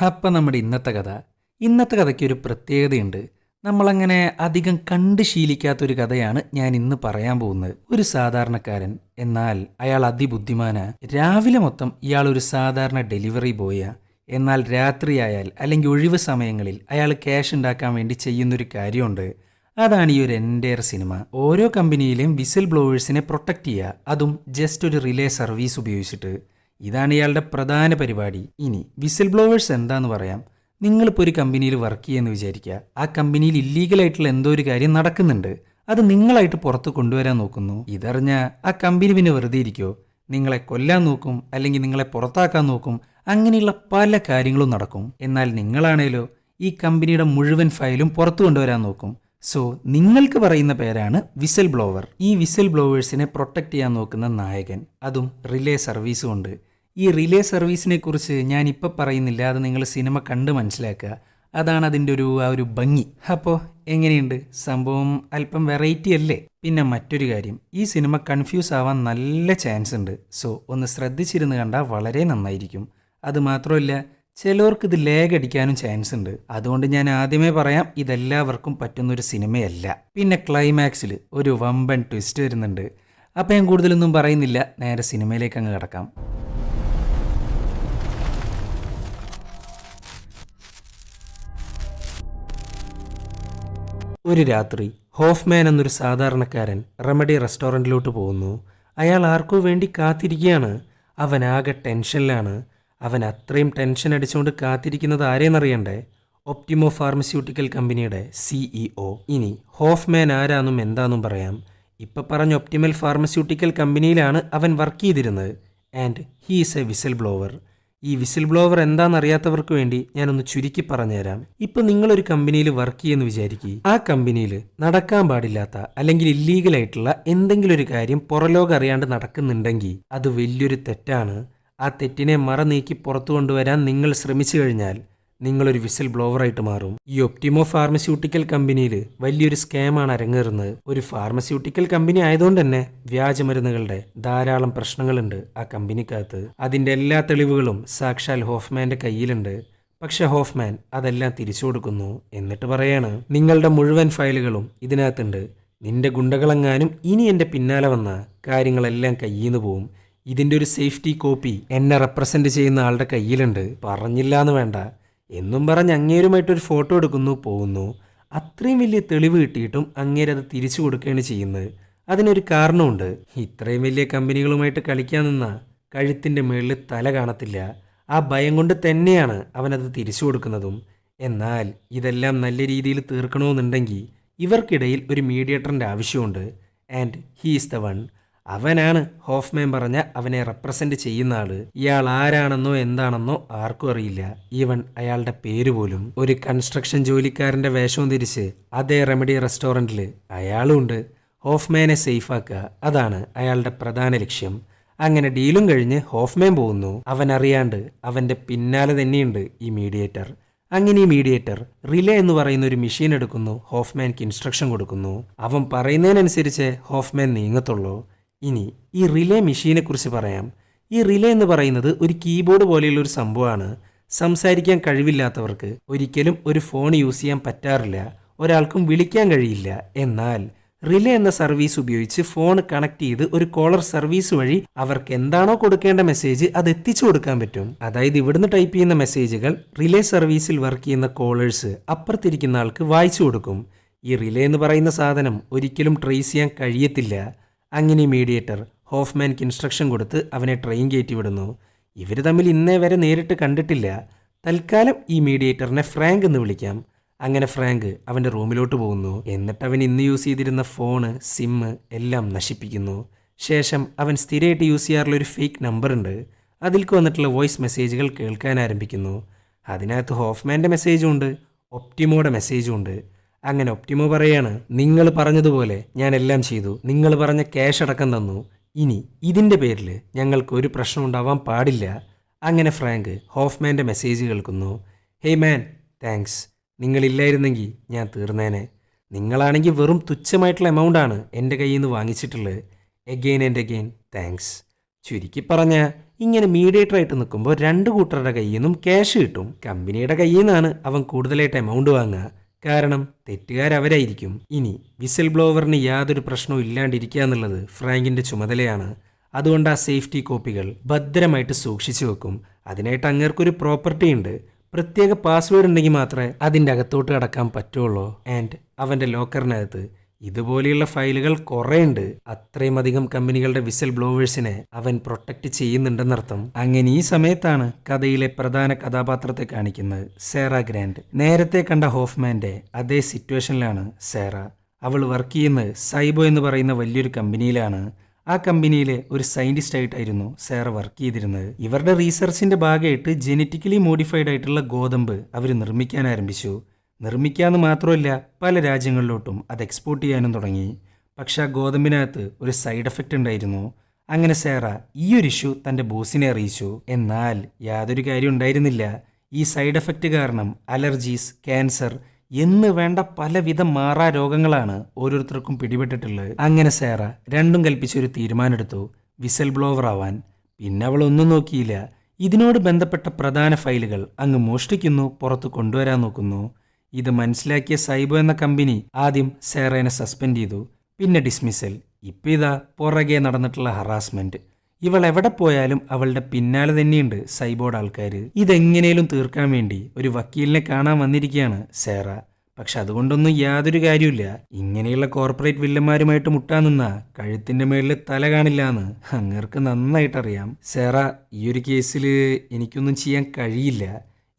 അപ്പം നമ്മുടെ ഇന്നത്തെ കഥയ്ക്ക് ഒരു പ്രത്യേകതയുണ്ട്. നമ്മളങ്ങനെ അധികം കണ്ട് ശീലിക്കാത്തൊരു കഥയാണ് ഞാൻ ഇന്ന് പറയാൻ പോകുന്നത്. ഒരു സാധാരണക്കാരൻ, എന്നാൽ അയാൾ അതിബുദ്ധിമാനാ. രാവിലെ മൊത്തം ഇയാൾ ഒരു സാധാരണ ഡെലിവറി ബോയാ. എന്നാൽ രാത്രിയായാൽ അല്ലെങ്കിൽ ഒഴിവ് സമയങ്ങളിൽ അയാൾ ക്യാഷ് ഉണ്ടാക്കാൻ വേണ്ടി ചെയ്യുന്നൊരു കാര്യമുണ്ട്. അതാണ് ഈ ഒരു എൻറ്റയർ സിനിമ. ഓരോ കമ്പനിയിലെയും വിസിൽ ബ്ലോവേഴ്സിനെ പ്രൊട്ടക്റ്റ് ചെയ്യുക, അതും ജസ്റ്റ് ഒരു റിലേ സർവീസ് ഉപയോഗിച്ചിട്ട്. ഇതാണ് ഇയാളുടെ പ്രധാന പരിപാടി. ഇനി വിസിൽ ബ്ലോവേഴ്സ് എന്താന്ന് പറയാം. നിങ്ങളിപ്പോൾ ഒരു കമ്പനിയിൽ വർക്ക് ചെയ്യുമെന്ന് വിചാരിക്കുക. ആ കമ്പനിയിൽ ഇല്ലീഗലായിട്ടുള്ള എന്തോ ഒരു കാര്യം നടക്കുന്നുണ്ട്. അത് നിങ്ങളായിട്ട് പുറത്ത് കൊണ്ടുവരാൻ നോക്കുന്നു. ഇതറിഞ്ഞ ആ കമ്പനി പിന്നെ വെറുതെ ഇരിക്കുമോ? നിങ്ങളെ കൊല്ലാൻ നോക്കും, അല്ലെങ്കിൽ നിങ്ങളെ പുറത്താക്കാൻ നോക്കും. അങ്ങനെയുള്ള പല കാര്യങ്ങളും നടക്കും. എന്നാൽ നിങ്ങളാണേലോ ഈ കമ്പനിയുടെ മുഴുവൻ ഫയലും പുറത്തു കൊണ്ടുവരാൻ നോക്കും. സോ നിങ്ങൾക്ക് പറയുന്ന പേരാണ് വിസിൽ ബ്ലോവർ. ഈ വിസിൽ ബ്ലോവേഴ്സിനെ പ്രൊട്ടക്റ്റ് ചെയ്യാൻ നോക്കുന്ന നായകൻ, അതും റിലേ സർവീസ് കൊണ്ട്. ഈ റിലേ സർവീസിനെ കുറിച്ച് ഞാനിപ്പോൾ പറയുന്നില്ല, അത് നിങ്ങൾ സിനിമ കണ്ട് മനസ്സിലാക്കുക. അതാണ് അതിൻ്റെ ഒരു ഭംഗി. അപ്പോൾ എങ്ങനെയുണ്ട് സംഭവം? അല്പം വെറൈറ്റി അല്ലേ? പിന്നെ മറ്റൊരു കാര്യം, ഈ സിനിമ കൺഫ്യൂസ് ആവാൻ നല്ല ചാൻസ് ഉണ്ട്. സോ ഒന്ന് ശ്രദ്ധിച്ചിരുന്ന് കണ്ടാൽ വളരെ നന്നായിരിക്കും. അതുമാത്രമല്ല, ചിലവർക്ക് ഇത് ലേഗ് അടിക്കാനും ചാൻസ് ഉണ്ട്. അതുകൊണ്ട് ഞാൻ ആദ്യമേ പറയാം, ഇതെല്ലാവർക്കും പറ്റുന്നൊരു സിനിമയല്ല. പിന്നെ ക്ലൈമാക്സിൽ ഒരു വമ്പൻ ട്വിസ്റ്റ് വരുന്നുണ്ട്. അപ്പം ഞാൻ കൂടുതലൊന്നും പറയുന്നില്ല, നേരെ സിനിമയിലേക്ക് അങ്ങ് കിടക്കാം. ഒരു രാത്രി ഹോഫ്മാൻ എന്നൊരു സാധാരണക്കാരൻ റെമഡി റെസ്റ്റോറൻറ്റിലോട്ട് പോകുന്നു. അയാൾ ആർക്കോ വേണ്ടി കാത്തിരിക്കുകയാണ്. അവനാകെ ടെൻഷനിലാണ്. അവൻ അത്രയും ടെൻഷൻ അടിച്ചുകൊണ്ട് കാത്തിരിക്കുന്നത് ആരെയെന്നറിയണ്ടേ? ഒപ്റ്റിമോ ഫാർമസ്യൂട്ടിക്കൽ കമ്പനിയുടെ CEO. ഇനി ഹോഫ്മാൻ ആരാന്നും എന്താണെന്നും പറയാം. ഇപ്പം പറഞ്ഞ ഒപ്റ്റിമൽ ഫാർമസ്യൂട്ടിക്കൽ കമ്പനിയിലാണ് അവൻ വർക്ക് ചെയ്തിരുന്നത്. And he is A whistle blower. ഈ വിസിൽ ബ്ലോവർ എന്താണെന്നറിയാത്തവർക്ക് വേണ്ടി ഞാനൊന്ന് ചുരുക്കി പറഞ്ഞുതരാം. ഇപ്പം നിങ്ങളൊരു കമ്പനിയിൽ വർക്ക് ചെയ്യുമെന്ന് വിചാരിക്കുക. ആ കമ്പനിയിൽ നടക്കാൻ പാടില്ലാത്ത അല്ലെങ്കിൽ ഇല്ലീഗലായിട്ടുള്ള എന്തെങ്കിലും ഒരു കാര്യം പുറലോകം അറിയാണ്ട് നടക്കുന്നുണ്ടെങ്കിൽ അത് വലിയൊരു തെറ്റാണ്. ആ തെറ്റിനെ മറ നീക്കി പുറത്തു കൊണ്ടുവരാൻ നിങ്ങൾ ശ്രമിച്ചു കഴിഞ്ഞാൽ നിങ്ങളൊരു വിസിൽ ബ്ലോവറായിട്ട് മാറും. ഈ ഒപ്റ്റിമോ ഫാർമസ്യൂട്ടിക്കൽ കമ്പനിയിൽ വലിയൊരു സ്കാമാണ് അരങ്ങേറുന്നത്. ഒരു ഫാർമസ്യൂട്ടിക്കൽ കമ്പനി ആയതുകൊണ്ട് തന്നെ വ്യാജമരുന്നുകളുടെ ധാരാളം പ്രശ്നങ്ങളുണ്ട് ആ കമ്പനിക്കകത്ത്. അതിൻ്റെ എല്ലാ തെളിവുകളും സാക്ഷാൽ ഹോഫ്മാൻ്റെ കയ്യിലുണ്ട്. പക്ഷെ ഹോഫ്മാൻ അതെല്ലാം തിരിച്ചു കൊടുക്കുന്നു. എന്നിട്ട് പറയാണ്, നിങ്ങളുടെ മുഴുവൻ ഫയലുകളും ഇതിനകത്തുണ്ട്. നിന്റെ ഗുണ്ടകളെങ്ങാനും ഇനി എൻ്റെ പിന്നാലെ വന്ന കാര്യങ്ങളെല്ലാം കയ്യിൽ നിന്ന് പോവും. ഇതിൻ്റെ ഒരു സേഫ്റ്റി കോപ്പി എന്നെ റെപ്രസെൻ്റ് ചെയ്യുന്ന ആളുടെ കയ്യിലുണ്ട്. പറഞ്ഞില്ല എന്ന് വേണ്ട എന്നും പറഞ്ഞ് അങ്ങേരുമായിട്ടൊരു ഫോട്ടോ എടുക്കുന്നു, പോകുന്നു. അത്രയും വലിയ തെളിവ് കിട്ടിയിട്ടും അങ്ങേരത് തിരിച്ചു കൊടുക്കുകയാണ് ചെയ്യുന്നത്. അതിനൊരു കാരണമുണ്ട്. ഇത്രയും വലിയ കമ്പനികളുമായിട്ട് കളിക്കാൻ നിന്ന കഴുത്തിൻ്റെ മുകളിൽ തല കാണത്തില്ല. ആ ഭയം കൊണ്ട് തന്നെയാണ് അവനത് തിരിച്ചു കൊടുക്കുന്നതും. എന്നാൽ ഇതെല്ലാം നല്ല രീതിയിൽ തീർക്കണമെന്നുണ്ടെങ്കിൽ ഇവർക്കിടയിൽ ഒരു മീഡിയേറ്ററിൻ്റെ ആവശ്യമുണ്ട്. And he is the one. അവനാണ് ഹോഫ്മാൻ പറഞ്ഞ അവനെ റെപ്രസെൻ്റ് ചെയ്യുന്ന ആള്. ഇയാൾ ആരാണെന്നോ എന്താണെന്നോ ആർക്കും അറിയില്ല. ഈവൻ അയാളുടെ പേര് പോലും. ഒരു കൺസ്ട്രക്ഷൻ ജോലിക്കാരൻ്റെ വേഷവും തിരിച്ച് അതേ റെമഡി റെസ്റ്റോറൻറ്റിൽ അയാളും ഉണ്ട്. ഹോഫ്മാനെ സേഫാക്കുക, അതാണ് അയാളുടെ പ്രധാന ലക്ഷ്യം. അങ്ങനെ ഡീലും കഴിഞ്ഞ് ഹോഫ്മാൻ പോകുന്നു. അവൻ അറിയാണ്ട് അവൻ്റെ പിന്നാലെ തന്നെയുണ്ട് ഈ മീഡിയേറ്റർ. അങ്ങനെ ഈ മീഡിയേറ്റർ റിലേ എന്ന് പറയുന്ന ഒരു മെഷീൻ എടുക്കുന്നു. ഹോഫ്മാൻക്ക് ഇൻസ്ട്രക്ഷൻ കൊടുക്കുന്നു. അവൻ പറയുന്നതിനനുസരിച്ച് ഹോഫ്മാൻ നീങ്ങത്തുള്ളൂ. ഇനി ഈ റിലേ മെഷീനെ കുറിച്ച് പറയാം. ഈ റിലേ എന്ന് പറയുന്നത് ഒരു കീബോർഡ് പോലെയുള്ള ഒരു സംഭവമാണ്. സംസാരിക്കാൻ കഴിവില്ലാത്തവർക്ക് ഒരിക്കലും ഒരു ഫോൺ യൂസ് ചെയ്യാൻ പറ്റാറില്ല. ഒരാൾക്കും വിളിക്കാൻ കഴിയില്ല. എന്നാൽ റിലേ എന്ന സർവീസ് ഉപയോഗിച്ച് ഫോൺ കണക്ട് ചെയ്ത് ഒരു കോളർ സർവീസ് വഴി അവർക്ക് എന്താണോ കൊടുക്കേണ്ട മെസ്സേജ് അത് എത്തിച്ചു കൊടുക്കാൻ പറ്റും. അതായത് ഇവിടുന്ന് ടൈപ്പ് ചെയ്യുന്ന മെസ്സേജുകൾ റിലേ സർവീസിൽ വർക്ക് ചെയ്യുന്ന കോളേഴ്സ് അപ്പുറത്തിരിക്കുന്ന ആൾക്ക് വായിച്ചു കൊടുക്കും. ഈ റിലേ എന്ന് പറയുന്ന സാധനം ഒരിക്കലും ട്രേസ് ചെയ്യാൻ കഴിയത്തില്ല. അങ്ങനെ മീഡിയേറ്റർ ഹോഫ്മാൻക്ക് ഇൻസ്ട്രക്ഷൻ കൊടുത്ത് അവനെ ട്രെയിൻ കയറ്റി വിടുന്നു. ഇവർ തമ്മിൽ ഇന്നേ വരെ നേരിട്ട് കണ്ടിട്ടില്ല. തൽക്കാലം ഈ മീഡിയേറ്ററിനെ ഫ്രാങ്ക് എന്ന് വിളിക്കാം. അങ്ങനെ ഫ്രാങ്ക് അവൻ്റെ റൂമിലോട്ട് പോകുന്നു. എന്നിട്ട് അവൻ ഇന്ന് യൂസ് ചെയ്തിരുന്ന ഫോണ്, സിമ്മ് എല്ലാം നശിപ്പിക്കുന്നു. ശേഷം അവൻ സ്ഥിരമായിട്ട് യൂസ് ചെയ്യാറുള്ള ഒരു ഫേക്ക് നമ്പറുണ്ട്. അതിൽക്ക് വന്നിട്ടുള്ള വോയിസ് മെസ്സേജുകൾ കേൾക്കാൻ ആരംഭിക്കുന്നു. അതിനകത്ത് ഹോഫ്മാൻ്റെ മെസ്സേജും ഉണ്ട്, ഒപ്റ്റിമോയുടെ മെസ്സേജും ഉണ്ട്. അങ്ങനെ ഒപ്റ്റിമോ പറയാണ്, നിങ്ങൾ പറഞ്ഞതുപോലെ ഞാൻ എല്ലാം ചെയ്തു. നിങ്ങൾ പറഞ്ഞ ക്യാഷ് അടക്കം തന്നു. ഇനി ഇതിൻ്റെ പേരിൽ ഞങ്ങൾക്ക് ഒരു പ്രശ്നം ഉണ്ടാവാൻ പാടില്ല. അങ്ങനെ ഫ്രാങ്ക് ഹോഫ്മാൻ്റെ മെസ്സേജ് കേൾക്കുന്നു. Hey man, thanks. നിങ്ങളില്ലായിരുന്നെങ്കിൽ ഞാൻ തീർന്നേനെ. നിങ്ങളാണെങ്കിൽ വെറും തുച്ഛമായിട്ടുള്ള എമൗണ്ടാണ് എൻ്റെ കയ്യിൽ നിന്ന് വാങ്ങിച്ചിട്ടുള്ളത്. Again and again thanks. ചുരുക്കി പറഞ്ഞ ഇങ്ങനെ മീഡിയേറ്റർ ആയിട്ട് നിൽക്കുമ്പോൾ രണ്ട് കൂട്ടരുടെ കയ്യിൽ നിന്നും ക്യാഷ് കിട്ടും. കമ്പനിയുടെ കയ്യിൽ നിന്നാണ് അവൻ കൂടുതലായിട്ട് എമൗണ്ട് വാങ്ങുക. കാരണം തെറ്റുകാരവരായിരിക്കും. ഇനി വിസിൽ ബ്ലോവറിന് യാതൊരു പ്രശ്നവും ഇല്ലാണ്ടിരിക്കുക എന്നുള്ളത് ഫ്രാങ്കിന്റെ ചുമതലയാണ്. അതുകൊണ്ട് ആ സേഫ്റ്റി കോപ്പികൾ ഭദ്രമായിട്ട് സൂക്ഷിച്ചു വെക്കും. അതിനായിട്ട് അങ്ങേർക്കൊരു പ്രോപ്പർട്ടി ഉണ്ട്. പ്രത്യേക പാസ്വേഡ് ഉണ്ടെങ്കിൽ മാത്രമേ അതിൻ്റെ അകത്തോട്ട് കടക്കാൻ പറ്റുള്ളൂ. ആൻഡ് അവൻ്റെ ലോക്കറിനകത്ത് ഇതുപോലെയുള്ള ഫയലുകൾ കുറേ ഉണ്ട്. അത്രയും അധികം കമ്പനികളുടെ വിസിൽ ബ്ലോവേഴ്സിനെ അവൻ പ്രൊട്ടക്റ്റ് ചെയ്യുന്നുണ്ടെന്നർത്ഥം. അങ്ങനെ ഈ സമയത്താണ് കഥയിലെ പ്രധാന കഥാപാത്രത്തെ കാണിക്കുന്നത്, സേറ ഗ്രാൻഡ്. നേരത്തെ കണ്ട ഹോഫ്മാന്റെ അതേ സിറ്റുവേഷനിലാണ് സേറ. അവൾ വർക്ക് ചെയ്യുന്നത് സൈബോ എന്ന് പറയുന്ന വലിയൊരു കമ്പനിയിലാണ്. ആ കമ്പനിയിലെ ഒരു സയന്റിസ്റ്റ് ആയിട്ടായിരുന്നു സേറ വർക്ക് ചെയ്തിരുന്നത്. ഇവരുടെ റീസർച്ചിന്റെ ഭാഗമായിട്ട് ജെനറ്റിക്കലി മോഡിഫൈഡ് ആയിട്ടുള്ള ഗോതമ്പ് അവർ നിർമ്മിക്കാൻ ആരംഭിച്ചു. നിർമ്മിക്കാമെന്ന് മാത്രമല്ല, പല രാജ്യങ്ങളിലോട്ടും അത് എക്സ്പോർട്ട് ചെയ്യാനും തുടങ്ങി. പക്ഷെ ആ ഗോതമ്പിനകത്ത് ഒരു സൈഡ് എഫക്റ്റ് ഉണ്ടായിരുന്നു. അങ്ങനെ സേറ ഈ ഒരു ഇഷ്യൂ തൻ്റെ ബോസിനെ അറിയിച്ചു. എന്നാൽ യാതൊരു കാര്യം ഉണ്ടായിരുന്നില്ല. ഈ സൈഡ് എഫക്റ്റ് കാരണം അലർജീസ്, ക്യാൻസർ എന്ന് വേണ്ട പലവിധ മാറാ രോഗങ്ങളാണ് ഓരോരുത്തർക്കും പിടിപെട്ടിട്ടുള്ളത്. അങ്ങനെ സേറ രണ്ടും കൽപ്പിച്ചൊരു തീരുമാനമെടുത്തു, വിസൽ ബ്ലോവർ ആവാൻ. പിന്നെ അവൾ ഒന്നും നോക്കിയില്ല. ഇതിനോട് ബന്ധപ്പെട്ട പ്രധാന ഫയലുകൾ അങ്ങ് മോഷ്ടിക്കുന്നു, പുറത്ത് കൊണ്ടുവരാൻ നോക്കുന്നു. ഇത് മനസ്സിലാക്കിയ സൈബോ എന്ന കമ്പനി ആദ്യം സേറേനെ സസ്പെൻഡ് ചെയ്തു, പിന്നെ ഡിസ്മിസൽ. ഇപ്പം ഇതാ പുറകെ നടന്നിട്ടുള്ള ഹറാസ്മെന്റ്. ഇവൾ എവിടെ പോയാലും അവളുടെ പിന്നാലെ തന്നെയുണ്ട് സൈബോർഡ് ആൾക്കാർ. ഇതെങ്ങനെയും തീർക്കാൻ വേണ്ടി ഒരു വക്കീലിനെ കാണാൻ വന്നിരിക്കുകയാണ് സേറ. പക്ഷെ അതുകൊണ്ടൊന്നും യാതൊരു കാര്യമില്ല. ഇങ്ങനെയുള്ള കോർപ്പറേറ്റ് വില്ലന്മാരുമായിട്ട് മുട്ടാൻ നിന്നാ കഴുത്തിന്റെ മേളിൽ തല കാണില്ല എന്ന് അങ്ങേർക്ക് നന്നായിട്ടറിയാം. സേറ, ഈ ഒരു കേസിൽ എനിക്കൊന്നും ചെയ്യാൻ കഴിയില്ല.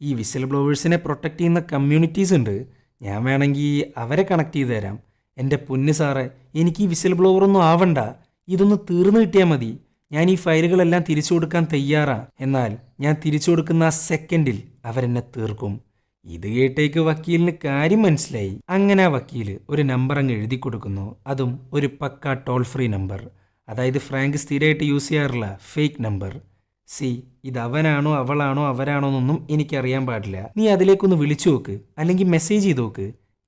ഈ വിസിൽ ബ്ലോവേഴ്സിനെ പ്രൊട്ടക്റ്റ് ചെയ്യുന്ന കമ്മ്യൂണിറ്റീസ് ഉണ്ട്, ഞാൻ വേണമെങ്കിൽ അവരെ കണക്ട് ചെയ്ത് തരാം. എൻ്റെ പൊന്ന് സാറേ, എനിക്ക് ഈ വിസിൽ ബ്ലോവറൊന്നും ആവണ്ട, ഇതൊന്ന് തീർന്നു കിട്ടിയാൽ മതി. ഞാൻ ഈ ഫയലുകളെല്ലാം തിരിച്ചു കൊടുക്കാൻ തയ്യാറാ. എന്നാൽ ഞാൻ തിരിച്ചു കൊടുക്കുന്ന ആ സെക്കൻഡിൽ അവരെന്നെ തീർക്കും. ഇത് കേട്ടേക്ക് വക്കീലിന് കാര്യം മനസ്സിലായി. അങ്ങനെ ആ വക്കീൽ ഒരു നമ്പർ അങ്ങ് എഴുതി കൊടുക്കുന്നു. അതും ഒരു പക്ക ടോൾ ഫ്രീ നമ്പർ. അതായത് ഫ്രാങ്ക് സ്ഥിരമായിട്ട് യൂസ് ചെയ്യാറുള്ള ഫേക്ക് നമ്പർ. ഇത് അവനാണോ അവളാണോ അവരാണോ എന്നൊന്നും എനിക്കറിയാൻ പാടില്ല. നീ അതിലേക്കൊന്ന് വിളിച്ചു നോക്ക്, അല്ലെങ്കിൽ മെസ്സേജ് ചെയ്ത് നോക്ക്.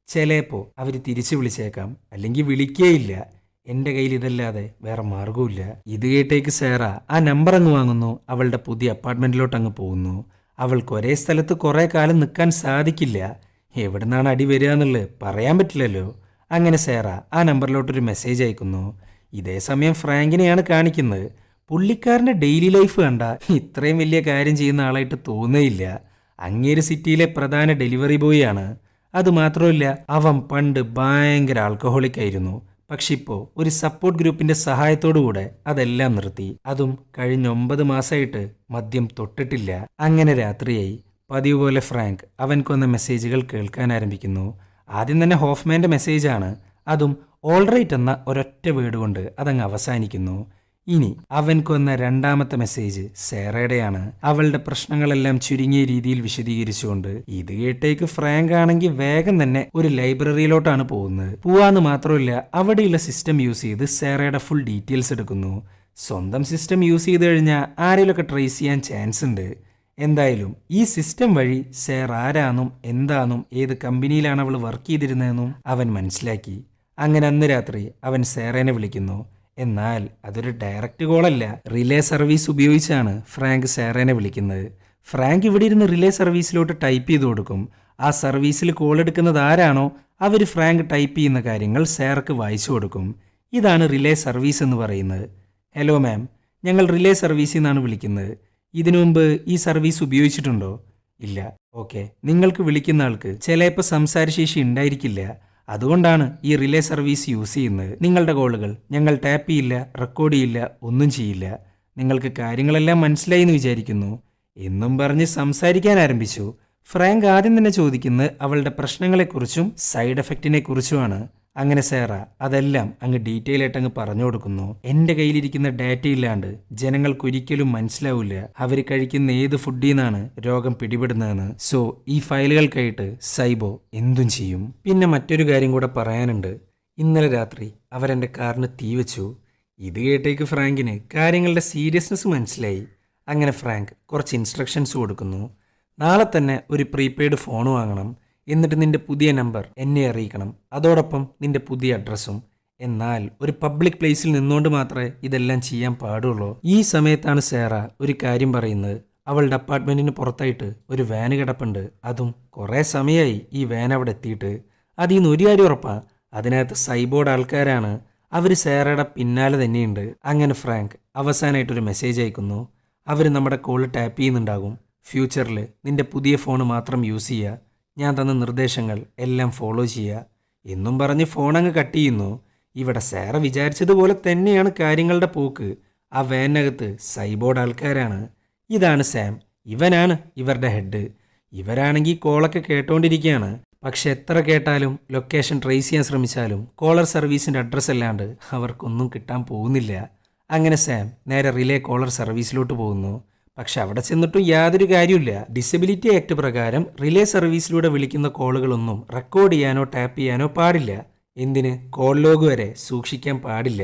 ചിലപ്പോൾ അവർ തിരിച്ചു വിളിച്ചേക്കാം, അല്ലെങ്കിൽ വിളിക്കേയില്ല. എൻ്റെ കയ്യിൽ ഇതല്ലാതെ വേറെ മാർഗവുമില്ല. ഇത് കേട്ടേക്ക് സേറ ആ നമ്പർ അങ്ങ് വാങ്ങുന്നു. അവളുടെ പുതിയ അപ്പാർട്ട്മെന്റിലോട്ട് അങ്ങ് പോകുന്നു. അവൾക്ക് ഒരേ സ്ഥലത്ത് കുറേ കാലം നിൽക്കാൻ സാധിക്കില്ല. എവിടുന്നാണ് അടി വരിക എന്നുള്ളത് പറയാൻ പറ്റില്ലല്ലോ. അങ്ങനെ സേറ ആ നമ്പറിലോട്ടൊരു മെസ്സേജ് അയക്കുന്നു. ഇതേ സമയം ഫ്രാങ്കിനെയാണ് കാണിക്കുന്നത്. പുള്ളിക്കാരൻ്റെ ഡെയിലി ലൈഫ് കണ്ട ഇത്രയും വലിയ കാര്യം ചെയ്യുന്ന ആളായിട്ട് തോന്നുകയില്ല. അങ്ങേര് സിറ്റിയിലെ പ്രധാന ഡെലിവറി ബോയ് ആണ്. അതുമാത്രമല്ല, അവൻ പണ്ട് ഭയങ്കര ആൽക്കഹോളിക് ആയിരുന്നു. പക്ഷെ ഇപ്പോൾ ഒരു സപ്പോർട്ട് ഗ്രൂപ്പിന്റെ സഹായത്തോടുകൂടെ അതെല്ലാം നിർത്തി. അതും കഴിഞ്ഞ 9 മാസമായിട്ട് മദ്യം തൊട്ടിട്ടില്ല. അങ്ങനെ രാത്രിയായി. പതിവ് പോലെ ഫ്രാങ്ക് അവൻക്ക് വന്ന മെസ്സേജുകൾ കേൾക്കാൻ ആരംഭിക്കുന്നു. ആദ്യം തന്നെ ഹോഫ്മാന്റെ മെസ്സേജാണ്. അതും ഓൾറൈറ്റ് എന്ന ഒരൊറ്റ വേർഡ് കൊണ്ട് അതങ്ങ് അവസാനിക്കുന്നു. ഇനി അവൻക്ക് വന്ന രണ്ടാമത്തെ മെസ്സേജ് സേറയുടെയാണ്. അവളുടെ പ്രശ്നങ്ങളെല്ലാം ചുരുങ്ങിയ രീതിയിൽ വിശദീകരിച്ചുകൊണ്ട്. ഇത് കേട്ടേക്ക് ഫ്രാങ്ക് ആണെങ്കിൽ വേഗം തന്നെ ഒരു ലൈബ്രറിയിലോട്ടാണ് പോകുന്നത്. പോവാന്ന് മാത്രമല്ല, അവിടെയുള്ള സിസ്റ്റം യൂസ് ചെയ്ത് സേറയുടെ ഫുൾ ഡീറ്റെയിൽസ് എടുക്കുന്നു. സ്വന്തം സിസ്റ്റം യൂസ് ചെയ്ത് കഴിഞ്ഞാൽ ആരെങ്കിലുമൊക്കെ ട്രേസ് ചെയ്യാൻ ചാൻസ് ഉണ്ട്. എന്തായാലും ഈ സിസ്റ്റം വഴി സേറ ആരാന്നും എന്താന്നും ഏത് കമ്പനിയിലാണ് അവൾ വർക്ക് ചെയ്തിരുന്നതെന്നും അവൻ മനസ്സിലാക്കി. അങ്ങനെ അന്ന് രാത്രി അവൻ സേറേനെ വിളിക്കുന്നു. എന്നാൽ അതൊരു ഡയറക്റ്റ് കോളല്ല, റിലേ സർവീസ് ഉപയോഗിച്ചാണ് ഫ്രാങ്ക് സേറേനെ വിളിക്കുന്നത്. ഫ്രാങ്ക് ഇവിടെ ഇരുന്ന് റിലേ സർവീസിലോട്ട് ടൈപ്പ് ചെയ്ത് കൊടുക്കും. ആ സർവീസിൽ കോൾ എടുക്കുന്നത് ആരാണോ അവർ ഫ്രാങ്ക് ടൈപ്പ് ചെയ്യുന്ന കാര്യങ്ങൾ സേറക്ക് വായിച്ചു കൊടുക്കും. ഇതാണ് റിലേ സർവീസ് എന്ന് പറയുന്നത്. ഹലോ മാം, ഞങ്ങൾ റിലേ സർവീസിൽ നിന്നാണ് വിളിക്കുന്നത്. ഇതിനു മുമ്പ് ഈ സർവീസ് ഉപയോഗിച്ചിട്ടുണ്ടോ? ഇല്ല. ഓക്കെ, നിങ്ങൾക്ക് വിളിക്കുന്ന ആൾക്ക് ചിലപ്പോൾ സംസാരശേഷി ഉണ്ടായിരിക്കില്ല. അതുകൊണ്ടാണ് ഈ റിലേ സർവീസ് യൂസ് ചെയ്യുന്നത്. നിങ്ങളുടെ കോളുകൾ ഞങ്ങൾ ടാപ്പ് ചെയ്യില്ല, റെക്കോർഡ് ചെയ്യില്ല, ഒന്നും ചെയ്യില്ല. നിങ്ങൾക്ക് കാര്യങ്ങളെല്ലാം മനസ്സിലായി എന്ന് വിചാരിക്കുന്നു എന്നും പറഞ്ഞ് സംസാരിക്കാൻ ആരംഭിച്ചു. ഫ്രാങ്ക് ആദ്യം തന്നെ ചോദിക്കുന്നത് അവളുടെ പ്രശ്നങ്ങളെക്കുറിച്ചും സൈഡ് എഫക്റ്റിനെ കുറിച്ചുമാണ്. അങ്ങനെ സേറ അതെല്ലാം അങ്ങ് ഡീറ്റെയിൽ ആയിട്ട് അങ്ങ് പറഞ്ഞു കൊടുക്കുന്നു. എൻ്റെ കയ്യിലിരിക്കുന്ന ഡാറ്റ ഇല്ലാണ്ട് ജനങ്ങൾക്കൊരിക്കലും മനസ്സിലാവില്ല അവർ കഴിക്കുന്ന ഏത് ഫുഡിൽ നിന്നാണ് രോഗം പിടിപെടുന്നതെന്ന്. സോ ഈ ഫയലുകൾക്കായിട്ട് സൈബോ എന്തും ചെയ്യും. പിന്നെ മറ്റൊരു കാര്യം കൂടെ പറയാനുണ്ട്. ഇന്നലെ രാത്രി അവരെൻ്റെ കാറിന് തീ വെച്ചു. ഇത് കേട്ടേക്ക് ഫ്രാങ്കിന് കാര്യങ്ങളുടെ സീരിയസ്നെസ് മനസ്സിലായി. അങ്ങനെ ഫ്രാങ്ക് കുറച്ച് ഇൻസ്ട്രക്ഷൻസ് കൊടുക്കുന്നു. നാളെ തന്നെ ഒരു പ്രീപെയ്ഡ് ഫോൺ വാങ്ങണം. എന്നിട്ട് നിന്റെ പുതിയ നമ്പർ എന്നെ അറിയിക്കണം. അതോടൊപ്പം നിന്റെ പുതിയ അഡ്രസ്സും. എന്നാൽ ഒരു പബ്ലിക് പ്ലേസിൽ നിന്നുകൊണ്ട് മാത്രമേ ഇതെല്ലാം ചെയ്യാൻ പാടുള്ളൂ. ഈ സമയത്താണ് സേറ ഒരു കാര്യം പറയുന്നത്. അവളുടെ അപ്പാർട്ട്മെന്റിന് പുറത്തായിട്ട് ഒരു വാന് കിടപ്പുണ്ട്. അതും കുറേ സമയമായി ഈ വാൻ അവിടെ എത്തിയിട്ട്. അതിൽ നിന്ന് ഒരു കാര്യം ഉറപ്പാ, അതിനകത്ത് സൈബോർഡ് ആൾക്കാരാണ്. അവർ സേറയുടെ പിന്നാലെ തന്നെയുണ്ട്. അങ്ങനെ ഫ്രാങ്ക് അവസാനമായിട്ടൊരു മെസ്സേജ് അയക്കുന്നു. അവർ നമ്മുടെ കോൾ ടാപ്പ് ചെയ്യുന്നുണ്ടാകും. ഫ്യൂച്ചറിൽ നിന്റെ പുതിയ ഫോൺ മാത്രം യൂസ് ചെയ്യുക, ഞാൻ തന്ന നിർദ്ദേശങ്ങൾ എല്ലാം ഫോളോ ചെയ്യുക എന്നും പറഞ്ഞ് ഫോൺ അങ്ങ് കട്ട് ചെയ്യുന്നു. ഇവിടെ സേറ വിചാരിച്ചതുപോലെ തന്നെയാണ് കാര്യങ്ങളുടെ പോക്ക്. ആ വാനകത്ത് സൈബോർഡ് ആൾക്കാരാണ്. ഇതാണ് സാം, ഇവനാണ് ഇവരുടെ ഹെഡ്. ഇവരാണെങ്കിൽ കോളൊക്കെ കേട്ടോണ്ടിരിക്കുകയാണ്. പക്ഷെ എത്ര കേട്ടാലും ലൊക്കേഷൻ ട്രേസ് ചെയ്യാൻ ശ്രമിച്ചാലും കോളർ സർവീസിൻ്റെ അഡ്രസ്സ് അല്ലാണ്ട് അവർക്കൊന്നും കിട്ടാൻ പോകുന്നില്ല. അങ്ങനെ സാം നേരെ റിലേ കോളർ സർവീസിലോട്ട് പോകുന്നു. പക്ഷെ അവിടെ ചെന്നിട്ടും യാതൊരു കാര്യമില്ല. ഡിസബിലിറ്റി ആക്ട് പ്രകാരം റിലേ സർവീസിലൂടെ വിളിക്കുന്ന കോളുകളൊന്നും റെക്കോർഡ് ചെയ്യാനോ ടാപ്പ് ചെയ്യാനോ പാടില്ല. എന്തിന്, കോൾ ലോഗ് വരെ സൂക്ഷിക്കാൻ പാടില്ല.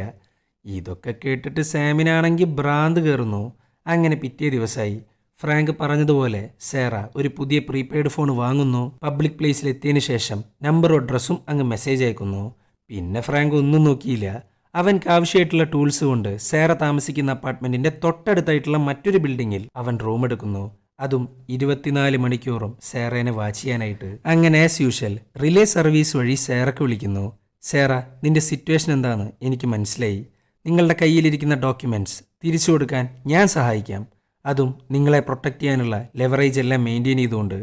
ഇതൊക്കെ കേട്ടിട്ട് സാമിനാണെങ്കിൽ ഭ്രാന്ത് കയറുന്നു. അങ്ങനെ പിറ്റേ ദിവസമായി. ഫ്രാങ്ക് പറഞ്ഞതുപോലെ സേറ ഒരു പുതിയ പ്രീപെയ്ഡ് ഫോൺ വാങ്ങുന്നു. പബ്ലിക് പ്ലേസിൽ എത്തിയതിനു ശേഷം നമ്പറും അഡ്രസ്സും അങ്ങ് മെസ്സേജ് അയക്കുന്നു. പിന്നെ ഫ്രാങ്ക് ഒന്നും നോക്കിയില്ല. അവൻക്ക് ആവശ്യമായിട്ടുള്ള ടൂൾസ് കൊണ്ട് സേറ താമസിക്കുന്ന അപ്പാർട്ട്മെന്റിന്റെ തൊട്ടടുത്തായിട്ടുള്ള മറ്റൊരു ബിൽഡിങ്ങിൽ അവൻ റൂം എടുക്കുന്നു. അതും 24 മണിക്കൂറും സേറേനെ വാച്ച് ചെയ്യാനായിട്ട്. അങ്ങനെ ആസ് യൂഷ്വൽ റിലേ സർവീസ് വഴി സേറക്ക് വിളിക്കുന്നു. സേറ, നിന്റെ സിറ്റുവേഷൻ എന്താണെന്ന് എനിക്ക് മനസ്സിലായി. നിങ്ങളുടെ കയ്യിലിരിക്കുന്ന ഡോക്യുമെന്റ്സ് തിരിച്ചു കൊടുക്കാൻ ഞാൻ സഹായിക്കാം. അതും നിങ്ങളെ പ്രൊട്ടക്റ്റ് ചെയ്യാനുള്ള ലെവറേജ് എല്ലാം മെയിൻറ്റെയിൻ ചെയ്തുകൊണ്ട്.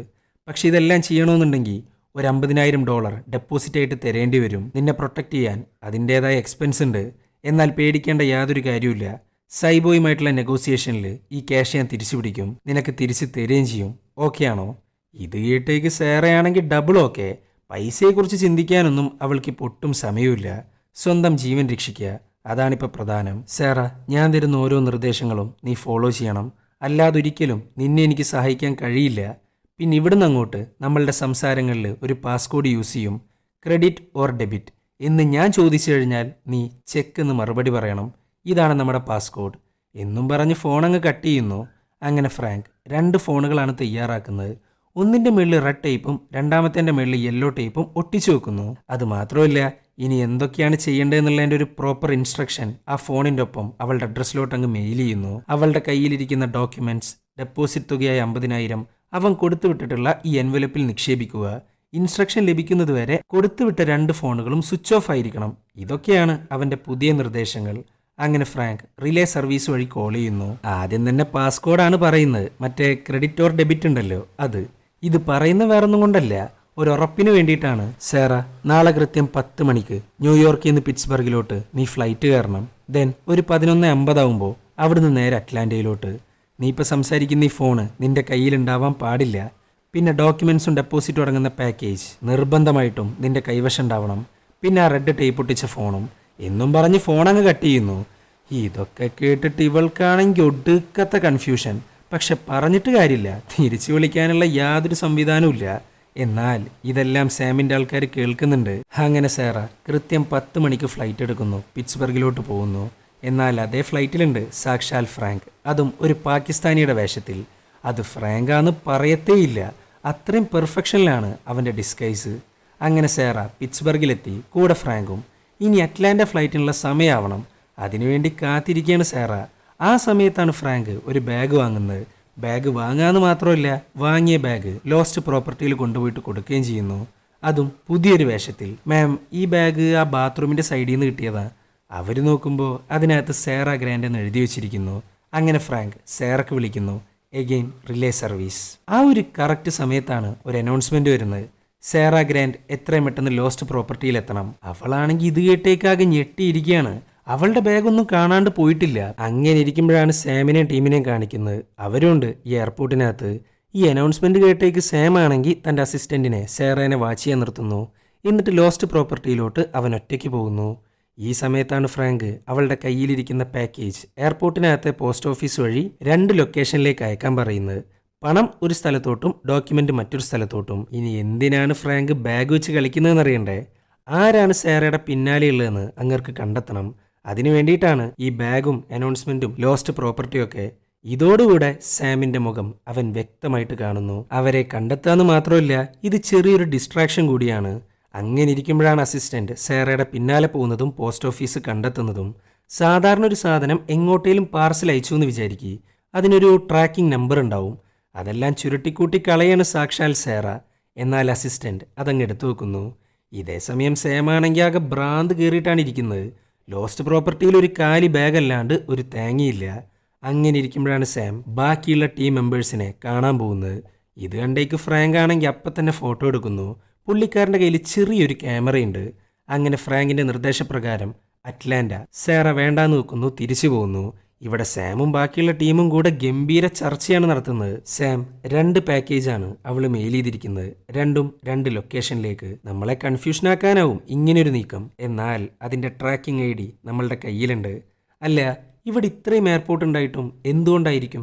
പക്ഷെ ഇതെല്ലാം ചെയ്യണമെന്നുണ്ടെങ്കിൽ ഒരു $50,000 ഡെപ്പോസിറ്റ് ആയിട്ട് തരേണ്ടി വരും. നിന്നെ പ്രൊട്ടക്റ്റ് ചെയ്യാൻ അതിൻ്റേതായ എക്സ്പെൻസ് ഉണ്ട്. എന്നാൽ പേടിക്കേണ്ട യാതൊരു കാര്യമില്ല. സൈബോയുമായിട്ടുള്ള നെഗോസിയേഷനിൽ ഈ ക്യാഷ് ഞാൻ തിരിച്ചു പിടിക്കും, നിനക്ക് തിരിച്ച് തരുകയും ചെയ്യും. ഓക്കെ ആണോ? ഇത് കേട്ടേക്ക് സേറയാണെങ്കിൽ ഡബിൾ ഓക്കെ. പൈസയെക്കുറിച്ച് ചിന്തിക്കാനൊന്നും അവൾക്ക് ഒട്ടും സമയമില്ല. സ്വന്തം ജീവൻ രക്ഷിക്കുക, അതാണിപ്പോൾ പ്രധാനം. സേറ, ഞാൻ തരുന്ന ഓരോ നിർദ്ദേശങ്ങളും നീ ഫോളോ ചെയ്യണം. അല്ലാതൊരിക്കലും നിന്നെ എനിക്ക് സഹായിക്കാൻ കഴിയില്ല. പിന്നെ ഇവിടുന്ന് അങ്ങോട്ട് നമ്മളുടെ സംസാരങ്ങളിൽ ഒരു പാസ്കോഡ് യൂസ് ചെയ്യും. ക്രെഡിറ്റ് ഓർ ഡെബിറ്റ് എന്ന് ഞാൻ ചോദിച്ചു കഴിഞ്ഞാൽ നീ ചെക്ക് എന്ന് മറുപടി പറയണം. ഇതാണ് നമ്മുടെ പാസ്കോഡ് എന്നും പറഞ്ഞ് ഫോൺ അങ്ങ് കട്ട് ചെയ്യുന്നു. അങ്ങനെ ഫ്രാങ്ക് 2 ഫോണുകളാണ് തയ്യാറാക്കുന്നത്. ഒന്നിൻ്റെ മുകളിൽ റെഡ് ടേപ്പും രണ്ടാമത്തെ മുകളിൽ യെല്ലോ ടേപ്പും ഒട്ടിച്ചു വെക്കുന്നു. അതുമാത്രമല്ല, ഇനി എന്തൊക്കെയാണ് ചെയ്യേണ്ടതെന്നുള്ളതിൻ്റെ ഒരു പ്രോപ്പർ ഇൻസ്ട്രക്ഷൻ ആ ഫോണിൻ്റെ ഒപ്പം അവളുടെ അഡ്രസ്സിലോട്ട് അങ്ങ് മെയിൽ ചെയ്യുന്നു. അവളുടെ കയ്യിലിരിക്കുന്ന ഡോക്യുമെന്റ്സ്, ഡെപ്പോസിറ്റ് തുകയായ 50,000 അവൻ കൊടുത്തുവിട്ടിട്ടുള്ള ഈ എൻവലപ്പിൽ നിക്ഷേപിക്കുക. ഇൻസ്ട്രക്ഷൻ ലഭിക്കുന്നതുവരെ കൊടുത്തുവിട്ട 2 ഫോണുകളും സ്വിച്ച് ഓഫ് ആയിരിക്കണം. ഇതൊക്കെയാണ് അവൻ്റെ പുതിയ നിർദ്ദേശങ്ങൾ. അങ്ങനെ ഫ്രാങ്ക് റിലേ സർവീസ് വഴി കോൾ ചെയ്യുന്നു. ആദ്യം തന്നെ പാസ്കോഡാണ് പറയുന്നത്. മറ്റേ ക്രെഡിറ്റ് ഓർ ഡെബിറ്റ് ഉണ്ടല്ലോ അത്. ഇത് പറയുന്ന വേറൊന്നും കൊണ്ടല്ല, ഒരു ഉറപ്പിന് വേണ്ടിയിട്ടാണ്. സേറ, നാളെ കൃത്യം 10 മണിക്ക് ന്യൂയോർക്കിൽ നിന്ന് പിറ്റ്സ്ബർഗിലോട്ട് നീ ഫ്ലൈറ്റ് കയറണം. ദെൻ ഒരു 11:50 ആകുമ്പോൾ അവിടുന്ന് നേരെ അറ്റ്ലാന്റയിലോട്ട്. നീ ഇപ്പോൾ സംസാരിക്കുന്ന ഈ ഫോണ് നിന്റെ കയ്യിലുണ്ടാവാൻ പാടില്ല. പിന്നെ ഡോക്യുമെന്റ്സും ഡെപ്പോസിറ്റും അടങ്ങുന്ന പാക്കേജ് നിർബന്ധമായിട്ടും നിന്റെ കൈവശം ഉണ്ടാവണം. പിന്നെ ആ റെഡ് ടേപ്പ് ഒട്ടിച്ച ഫോണും എന്നും പറഞ്ഞ് ഫോൺ അങ്ങ് കട്ട് ചെയ്യുന്നു. ഇതൊക്കെ കേട്ടിട്ട് ഇവൾക്കാണെങ്കിൽ ഒടുക്കത്തെ കൺഫ്യൂഷൻ. പക്ഷെ പറഞ്ഞിട്ട് കാര്യമില്ല, തിരിച്ചു വിളിക്കാനുള്ള യാതൊരു സംവിധാനവും ഇല്ല. എന്നാൽ ഇതെല്ലാം സാമിൻ്റെ ആൾക്കാർ കേൾക്കുന്നുണ്ട്. അങ്ങനെ സേറ കൃത്യം 10 മണിക്ക് ഫ്ലൈറ്റ് എടുക്കുന്നു, പിറ്റ്സ്ബർഗിലോട്ട് പോകുന്നു. എന്നാൽ അതേ ഫ്ലൈറ്റിലുണ്ട് സാക്ഷാൽ ഫ്രാങ്ക്, അതും ഒരു പാകിസ്ഥാനിയുടെ വേഷത്തിൽ. അത് ഫ്രാങ്കാന്ന് പറയത്തേയില്ല, അത്രയും പെർഫെക്ഷനിലാണ് അവൻ്റെ ഡിസ്കൈസ്. അങ്ങനെ സേറ പിറ്റ്സ്ബർഗിലെത്തി, കൂടെ ഫ്രാങ്കും. ഇനി അറ്റ്ലാന്റ ഫ്ലൈറ്റിനുള്ള സമയമാവണം, അതിനുവേണ്ടി കാത്തിരിക്കുകയാണ് സേറ. ആ സമയത്താണ് ഫ്രാങ്ക് ഒരു ബാഗ് വാങ്ങുന്നത്. ബാഗ് വാങ്ങാന്ന് മാത്രമല്ല, വാങ്ങിയ ബാഗ് ലോസ്റ്റ് പ്രോപ്പർട്ടിയിൽ കൊണ്ടുപോയിട്ട് കൊടുക്കുകയും ചെയ്യുന്നു. അതും പുതിയൊരു വേഷത്തിൽ. മാം, ഈ ബാഗ് ആ ബാത്റൂമിൻ്റെ സൈഡിൽ നിന്ന് കിട്ടിയതാ. അവർ നോക്കുമ്പോൾ അതിനകത്ത് സേറ ഗ്രാൻഡ് എന്ന് എഴുതി വെച്ചിരിക്കുന്നു. അങ്ങനെ ഫ്രാങ്ക് സേറക്ക് വിളിക്കുന്നു. Again relay service. ആ ഒരു കറക്റ്റ് സമയത്താണ് ഒരു അനൗൺസ്മെന്റ് വരുന്നത്. സേറ ഗ്രാൻഡ് എത്രയും പെട്ടെന്ന് ലോസ്റ്റ് പ്രോപ്പർട്ടിയിൽ എത്തണം. അവളാണെങ്കിൽ ഇത് കേട്ടേക്കാകെ ഞെട്ടിയിരിക്കുകയാണ്. അവളുടെ ബാഗൊന്നും കാണാണ്ട് പോയിട്ടില്ല. അങ്ങനെ ഇരിക്കുമ്പോഴാണ് സാമിനെയും ടീമിനെയും കാണിക്കുന്നത്. അവരുണ്ട് ഈ എയർപോർട്ടിനകത്ത്. ഈ അനൗൺസ്മെന്റ് കേട്ടേക്ക് സാം ആണെങ്കിൽ തൻ്റെ അസിസ്റ്റന്റിനെ സേറേനെ വാച്ച് ചെയ്യാൻ നിർത്തുന്നു. എന്നിട്ട് ലോസ്റ്റ് പ്രോപ്പർട്ടിയിലോട്ട് അവൻ ഒറ്റയ്ക്ക് പോകുന്നു. ഈ സമയത്താണ് ഫ്രാങ്ക് അവളുടെ കയ്യിലിരിക്കുന്ന പാക്കേജ് എയർപോർട്ടിനകത്തെ പോസ്റ്റ് ഓഫീസ് വഴി 2 ലൊക്കേഷനിലേക്ക് അയക്കാൻ പറയുന്നത്. പണം ഒരു സ്ഥലത്തോട്ടും ഡോക്യുമെന്റ് മറ്റൊരു സ്ഥലത്തോട്ടും. ഇനി എന്തിനാണ് ഫ്രാങ്ക് ബാഗ് വെച്ച് കളിക്കുന്നതെന്ന് അറിയണ്ടേ? ആരാണ് സേറയുടെ പിന്നാലെയുള്ളതെന്ന് അങ്ങർക്ക് കണ്ടെത്തണം. അതിനു വേണ്ടിയിട്ടാണ് ഈ ബാഗും അനൗൺസ്മെന്റും ലോസ്റ്റ് പ്രോപ്പർട്ടിയും ഒക്കെ. ഇതോടുകൂടെ സാമിന്റെ മുഖം അവൻ വ്യക്തമായിട്ട് കാണുന്നു. അവരെ കണ്ടെത്താന്ന് മാത്രമല്ല, ഇത് ചെറിയൊരു ഡിസ്ട്രാക്ഷൻ കൂടിയാണ്. അങ്ങനെ ഇരിക്കുമ്പോഴാണ് അസിസ്റ്റന്റ് സാറയുടെ പിന്നാലെ പോകുന്നതും പോസ്റ്റ് ഓഫീസ് കണ്ടെത്തുന്നതും. സാധാരണ ഒരു സാധനം എങ്ങോട്ടേലും പാർസൽ അയച്ചു എന്ന് വിചാരിക്കുക, അതിനൊരു ട്രാക്കിംഗ് നമ്പർ ഉണ്ടാവും. അതെല്ലാം ചുരുട്ടിക്കൂട്ടി കളയാണ് സാക്ഷാൽ സേറ. എന്നാൽ അസിസ്റ്റന്റ് അതങ്ങ് എടുത്തു വെക്കുന്നു. ഇതേ സമയം സേമാണെങ്കിൽ ആകെ ഭ്രാന്ത് കയറിയിട്ടാണ് ഇരിക്കുന്നത്. ലോസ്റ്റ് പ്രോപ്പർട്ടിയിൽ ഒരു കാലി ബാഗല്ലാണ്ട് ഒരു തേങ്ങയില്ല. അങ്ങനെ ഇരിക്കുമ്പോഴാണ് സാം ബാക്കിയുള്ള ടീം മെമ്പേഴ്സിനെ കാണാൻ പോകുന്നത്. ഇത് കണ്ടേക്ക് ഫ്രാങ്ക് ആണെങ്കിൽ അപ്പം തന്നെ ഫോട്ടോ എടുക്കുന്നു. പുള്ളിക്കാരൻ്റെ കയ്യിൽ ചെറിയൊരു ക്യാമറയുണ്ട്. അങ്ങനെ ഫ്രാങ്കിൻ്റെ നിർദ്ദേശപ്രകാരം അറ്റ്ലാന്റ സേറ വേണ്ടാന്ന് വെക്കുന്നു, തിരിച്ചു പോകുന്നു. ഇവിടെ സാമും ബാക്കിയുള്ള ടീമും കൂടെ ഗംഭീര ചർച്ചയാണ് നടത്തുന്നത്. സാം 2 പാക്കേജാണ് അവൾ മെയിൽ ചെയ്തിരിക്കുന്നത്, രണ്ടും 2 ലൊക്കേഷനിലേക്ക്. നമ്മളെ കൺഫ്യൂഷനാക്കാനാവും ഇങ്ങനൊരു നീക്കം. എന്നാൽ അതിൻ്റെ ട്രാക്കിംഗ് ID നമ്മളുടെ കയ്യിലുണ്ട്. അല്ല, ഇവിടെ ഇത്രയും എയർപോർട്ട് ഉണ്ടായിട്ടും എന്തുകൊണ്ടായിരിക്കും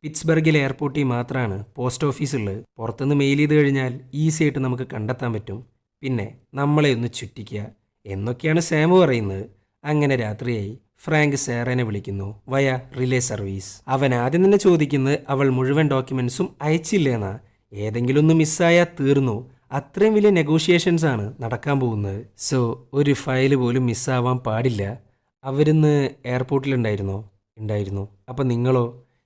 പിറ്റ്സ്ബർഗിലെ എയർപോർട്ടിൽ മാത്രമാണ് പോസ്റ്റ് ഓഫീസ് ഉള്ളത്. പുറത്തുനിന്ന് മെയിൽ ചെയ്ത് കഴിഞ്ഞാൽ ഈസി ആയിട്ട് നമുക്ക് കണ്ടെത്താൻ പറ്റും. പിന്നെ നമ്മളെ ഒന്ന് ചുറ്റിക്കുക എന്നൊക്കെയാണ് സാം പറയുന്നത്. അങ്ങനെ രാത്രിയായി. ഫ്രാങ്ക് സേറനെ വിളിക്കുന്നു വയ റിലേ സർവീസ്. അവൻ ആദ്യം തന്നെ ചോദിക്കുന്നത് അവൾ മുഴുവൻ ഡോക്യുമെന്റ്സും അയച്ചില്ലേന്നാ. ഏതെങ്കിലും ഒന്ന് മിസ്സായാൽ തീർന്നു. അത്രയും വലിയ നെഗോഷിയേഷൻസ് ആണ് നടക്കാൻ പോകുന്നത്. സോ ഒരു ഫയൽ പോലും മിസ്സാവാൻ പാടില്ല. അവരിന്ന് എയർപോർട്ടിലുണ്ടായിരുന്നോ? ഉണ്ടായിരുന്നു. അപ്പം നിങ്ങളോ?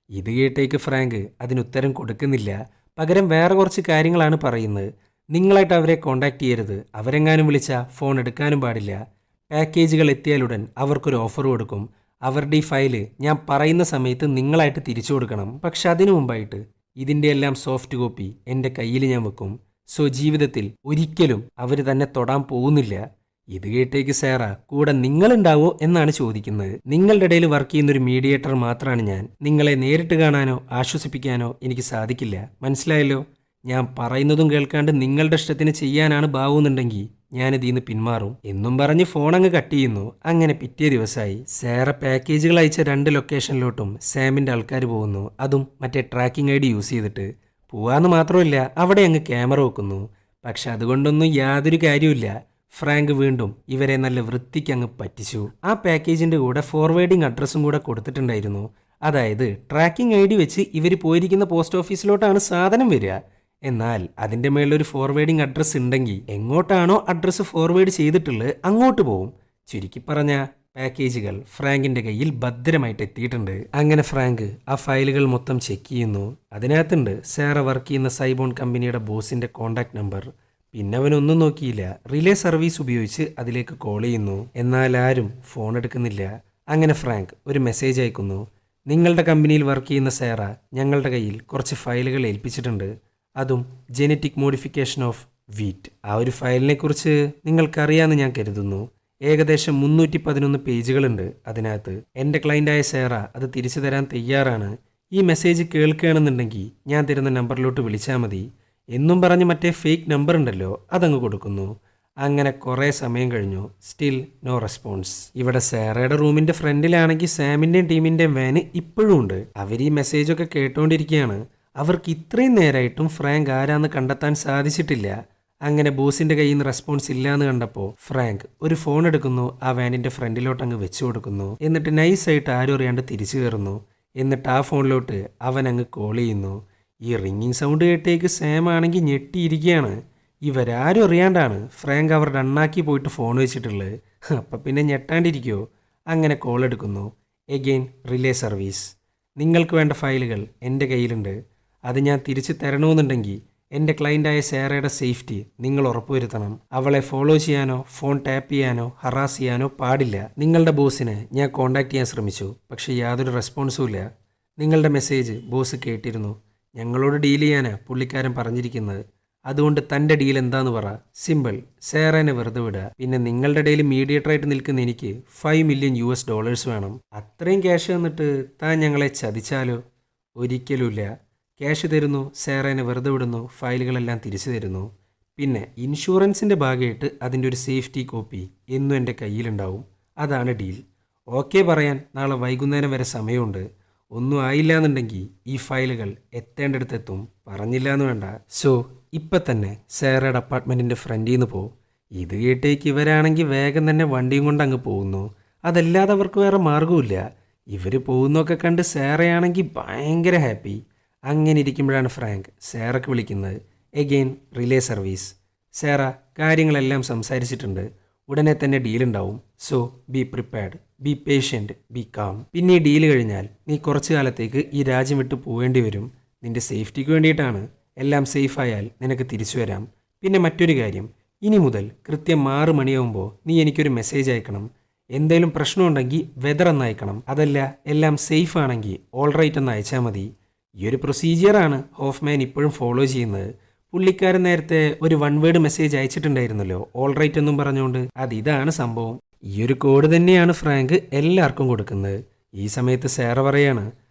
ഇത് കേട്ടേക്ക് ഫ്രാങ്ക് അതിനുത്തരം കൊടുക്കുന്നില്ല. പകരം വേറെ കുറച്ച് കാര്യങ്ങളാണ് പറയുന്നത്. നിങ്ങളായിട്ട് അവരെ കോണ്ടാക്ട് ചെയ്യരുത്. അവരെങ്ങാനും വിളിച്ചാൽ ഫോൺ എടുക്കാനും പാടില്ല. പാക്കേജുകൾ എത്തിയാലുടൻ അവർക്കൊരു ഓഫർ കൊടുക്കും. അവരുടെ ഈ ഫയല് ഞാൻ പറയുന്ന സമയത്ത് നിങ്ങളായിട്ട് തിരിച്ചു കൊടുക്കണം. പക്ഷെ അതിനു മുമ്പായിട്ട് ഇതിൻ്റെ എല്ലാം സോഫ്റ്റ് കോപ്പി എൻ്റെ കയ്യിൽ ഞാൻ വെക്കും. സോ ജീവിതത്തിൽ ഒരിക്കലും അവർ തന്നെ തൊടാൻ പോകുന്നില്ല. ഇത് കേട്ടേക്ക് സേറ കൂടെ നിങ്ങളുണ്ടാവോ എന്നാണ് ചോദിക്കുന്നത്. നിങ്ങളുടെ ഇടയിൽ വർക്ക് ചെയ്യുന്നൊരു മീഡിയേറ്റർ മാത്രമാണ് ഞാൻ. നിങ്ങളെ നേരിട്ട് കാണാനോ ആശ്വസിപ്പിക്കാനോ എനിക്ക് സാധിക്കില്ല. മനസ്സിലായല്ലോ? ഞാൻ പറയുന്നതും കേൾക്കാണ്ട് നിങ്ങളുടെ ഇഷ്ടത്തിന് ചെയ്യാനാണ് ഭാവുന്നുണ്ടെങ്കിൽ ഞാനിതിന്ന് പിന്മാറും എന്നും പറഞ്ഞ് ഫോൺ അങ്ങ് കട്ട് ചെയ്യുന്നു. അങ്ങനെ പിറ്റേ ദിവസമായി. സേറ പാക്കേജുകൾ അയച്ച 2 ലൊക്കേഷനിലോട്ടും സാമിൻ്റെ ആൾക്കാർ പോകുന്നു. അതും മറ്റേ ട്രാക്കിംഗ് ID യൂസ് ചെയ്തിട്ട്. പോവാന്ന് മാത്രമല്ല അവിടെ അങ്ങ് ക്യാമറ വെക്കുന്നു. പക്ഷെ അതുകൊണ്ടൊന്നും യാതൊരു കാര്യമില്ല. ഫ്രാങ്ക് വീണ്ടും ഇവരെ നല്ല വൃത്തിക്ക് അങ്ങ് പറ്റിച്ചു. ആ പാക്കേജിൻ്റെ കൂടെ ഫോർവേഡിംഗ് അഡ്രസ്സും കൂടെ കൊടുത്തിട്ടുണ്ടായിരുന്നു. അതായത് ട്രാക്കിംഗ് ID വെച്ച് ഇവർ പോയിരിക്കുന്ന പോസ്റ്റ് ഓഫീസിലോട്ടാണ് സാധനം വരിക. എന്നാൽ അതിൻ്റെ മേളിലൊരു ഫോർവേഡിംഗ് അഡ്രസ്സ് ഉണ്ടെങ്കിൽ എങ്ങോട്ടാണോ അഡ്രസ്സ് ഫോർവേഡ് ചെയ്തിട്ടുള്ളത് അങ്ങോട്ട് പോവും. ചുരുക്കി പറഞ്ഞ പാക്കേജുകൾ ഫ്രാങ്കിൻ്റെ കയ്യിൽ ഭദ്രമായിട്ട് എത്തിയിട്ടുണ്ട്. അങ്ങനെ ഫ്രാങ്ക് ആ ഫയലുകൾ മൊത്തം ചെക്ക് ചെയ്യുന്നു. അതിനകത്തുണ്ട് സേറ വർക്ക് ചെയ്യുന്ന സൈബോൺ കമ്പനിയുടെ ബോസിൻ്റെ കോൺടാക്ട് നമ്പർ. പിന്നെ അവനൊന്നും നോക്കിയില്ല. റിലേ സർവീസ് ഉപയോഗിച്ച് അതിലേക്ക് കോൾ ചെയ്യുന്നു. എന്നാൽ ആരും ഫോൺ എടുക്കുന്നില്ല. അങ്ങനെ ഫ്രാങ്ക് ഒരു മെസ്സേജ് അയക്കുന്നു. നിങ്ങളുടെ കമ്പനിയിൽ വർക്ക് ചെയ്യുന്ന സേറ ഞങ്ങളുടെ കയ്യിൽ കുറച്ച് ഫയലുകൾ ഏൽപ്പിച്ചിട്ടുണ്ട്. അതും ജെനറ്റിക് മോഡിഫിക്കേഷൻ ഓഫ് വീറ്റ്. ആ ഒരു ഫയലിനെ കുറിച്ച് നിങ്ങൾക്കറിയാമെന്ന് ഞാൻ കരുതുന്നു. ഏകദേശം 311 പേജുകളുണ്ട് അതിനകത്ത്. എൻ്റെ ക്ലയൻ്റായ സേറ അത് തിരിച്ചു തരാൻ തയ്യാറാണ്. ഈ മെസ്സേജ് കേൾക്കുകയാണെന്നുണ്ടെങ്കിൽ ഞാൻ തരുന്ന നമ്പറിലോട്ട് വിളിച്ചാൽ മതി എന്നും പറഞ്ഞ് മറ്റേ ഫേക്ക് നമ്പർ ഉണ്ടല്ലോ അതങ്ങ് കൊടുക്കുന്നു. അങ്ങനെ കുറേ സമയം കഴിഞ്ഞു. Still no response. ഇവിടെ സേറയുടെ റൂമിൻ്റെ ഫ്രണ്ടിലാണെങ്കിൽ സാമിൻ്റെയും ടീമിൻ്റെയും വാന് ഇപ്പോഴും ഉണ്ട്. അവർ ഈ മെസ്സേജൊക്കെ കേട്ടോണ്ടിരിക്കുകയാണ്. അവർക്ക് ഇത്രയും നേരമായിട്ടും ഫ്രാങ്ക് ആരാന്ന് കണ്ടെത്താൻ സാധിച്ചിട്ടില്ല. അങ്ങനെ ബോസിൻ്റെ കയ്യിൽ നിന്ന് റെസ്പോൺസ് ഇല്ലയെന്ന് കണ്ടപ്പോൾ ഫ്രാങ്ക് ഒരു ഫോൺ എടുക്കുന്നു. ആ വാനിൻ്റെ ഫ്രണ്ടിലോട്ട് അങ്ങ് വെച്ചു കൊടുക്കുന്നു. എന്നിട്ട് നൈസായിട്ട് ആരും അറിയാണ്ട് തിരിച്ചു കയറുന്നു. എന്നിട്ട് ആ ഫോണിലോട്ട് അവൻ അങ്ങ് കോൾ ചെയ്യുന്നു. ഈ റിങ്ങിങ് സൗണ്ട് കേട്ടേക്ക് സാം ആണെങ്കിൽ ഞെട്ടിയിരിക്കുകയാണ്. ഇവരാരും അറിയാണ്ടാണ് ഫ്രാങ്ക് അവരുടെ അണ്ണാക്കി പോയിട്ട് ഫോൺ വെച്ചിട്ടുള്ളത്. അപ്പം പിന്നെ ഞെട്ടാണ്ടിരിക്കുമോ? അങ്ങനെ കോൾ എടുക്കുന്നു. Again relay service. നിങ്ങൾക്ക് വേണ്ട ഫയലുകൾ എൻ്റെ കയ്യിലുണ്ട്. അത് ഞാൻ തിരിച്ചു തരണമെന്നുണ്ടെങ്കിൽ എൻ്റെ ക്ലയൻ്റായ സേറയുടെ സേഫ്റ്റി നിങ്ങൾ ഉറപ്പുവരുത്തണം. അവളെ ഫോളോ ചെയ്യാനോ ഫോൺ ടാപ്പ് ചെയ്യാനോ ഹറാസ് ചെയ്യാനോ പാടില്ല. നിങ്ങളുടെ ബോസിനെ ഞാൻ കോൺടാക്ട് ചെയ്യാൻ ശ്രമിച്ചു, പക്ഷേ യാതൊരു റെസ്പോൺസും ഇല്ല. നിങ്ങളുടെ മെസ്സേജ് ബോസ് കേട്ടിരുന്നു. ഞങ്ങളോട് ഡീൽ ചെയ്യാനാണ് പുള്ളിക്കാരൻ പറഞ്ഞിരിക്കുന്നത്. അതുകൊണ്ട് തൻ്റെ ഡീൽ എന്താന്ന് പറ. സിമ്പിൾ, സേറേനെ വെറുതെ വിടുക. പിന്നെ നിങ്ങളുടെ ഇടയിൽ മീഡിയേറ്ററായിട്ട് നിൽക്കുന്ന എനിക്ക് $5 മില്യൺ വേണം. അത്രയും ക്യാഷ് തന്നിട്ട് താൻ ഞങ്ങളെ ചതിച്ചാലോ? ഒരിക്കലുമില്ല. ക്യാഷ് തരുന്നു, സേറേനെ വെറുതെ വിടുന്നു, ഫയലുകളെല്ലാം തിരിച്ചു തരുന്നു. പിന്നെ ഇൻഷുറൻസിൻ്റെ ഭാഗമായിട്ട് അതിൻ്റെ ഒരു സേഫ്റ്റി കോപ്പി എന്നും എൻ്റെ കയ്യിലുണ്ടാവും. അതാണ് ഡീൽ. ഓക്കെ പറയാൻ നാളെ വൈകുന്നേരം വരെ സമയമുണ്ട്. ഒന്നും ആയില്ല എന്നുണ്ടെങ്കിൽ ഈ ഫയലുകൾ എത്തേണ്ടടുത്തെത്തും. പറഞ്ഞില്ല എന്ന് വേണ്ട. സോ ഇപ്പം തന്നെ സേറയുടെ അപ്പാർട്ട്മെൻറ്റിൻ്റെ ഫ്രണ്ടിൽ നിന്ന് പോകും. ഇത് കേട്ടേക്ക് ഇവരാണെങ്കിൽ വേഗം തന്നെ വണ്ടിയും കൊണ്ട് അങ്ങ് പോകുന്നു. അതല്ലാതെ അവർക്ക് വേറെ മാർഗവുമില്ല. ഇവർ പോകുന്നതൊക്കെ കണ്ട് സേറയാണെങ്കിൽ ഭയങ്കര ഹാപ്പി. അങ്ങനെ ഇരിക്കുമ്പോഴാണ് ഫ്രാങ്ക് സേറയ്ക്ക് വിളിക്കുന്നത്. Again relay service. സേറ കാര്യങ്ങളെല്ലാം സംസാരിച്ചിട്ടുണ്ട്. ഉടനെ തന്നെ ഡീലുണ്ടാവും. So be prepared, be patient, be calm. പിന്നെ ഈ ഡീല് കഴിഞ്ഞാൽ നീ കുറച്ചു കാലത്തേക്ക് ഈ രാജ്യം വിട്ട് പോവേണ്ടി വരും. നിന്റെ സേഫ്റ്റിക്ക് വേണ്ടിയിട്ടാണ്. എല്ലാം സേഫായാൽ നിനക്ക് തിരിച്ചു വരാം. പിന്നെ മറ്റൊരു കാര്യം, ഇനി മുതൽ കൃത്യം 6 മണിയാവുമ്പോൾ നീ എനിക്കൊരു മെസ്സേജ് അയക്കണം. എന്തെങ്കിലും പ്രശ്നമുണ്ടെങ്കിൽ വെതർ എന്ന് അയക്കണം. അതല്ല എല്ലാം സേഫ് ആണെങ്കിൽ ഓൾ റൈറ്റ് എന്ന് അയച്ചാൽ മതി. ഈ ഒരു പ്രൊസീജിയറാണ് ഹോഫ്മാൻ ഇപ്പോഴും ഫോളോ ചെയ്യുന്നത്. പുള്ളിക്കാരൻ നേരത്തെ ഒരു 1 വേർഡ് മെസ്സേജ് അയച്ചിട്ടുണ്ടായിരുന്നല്ലോ, ഓൾ റൈറ്റ് എന്നും പറഞ്ഞുകൊണ്ട്. ഇതാണ് സംഭവം. ഈ ഒരു കോഡ് തന്നെയാണ് ഫ്രാങ്ക് എല്ലാവർക്കും കൊടുക്കുന്നത്. ഈ സമയത്ത് സാറ പറയാണ്,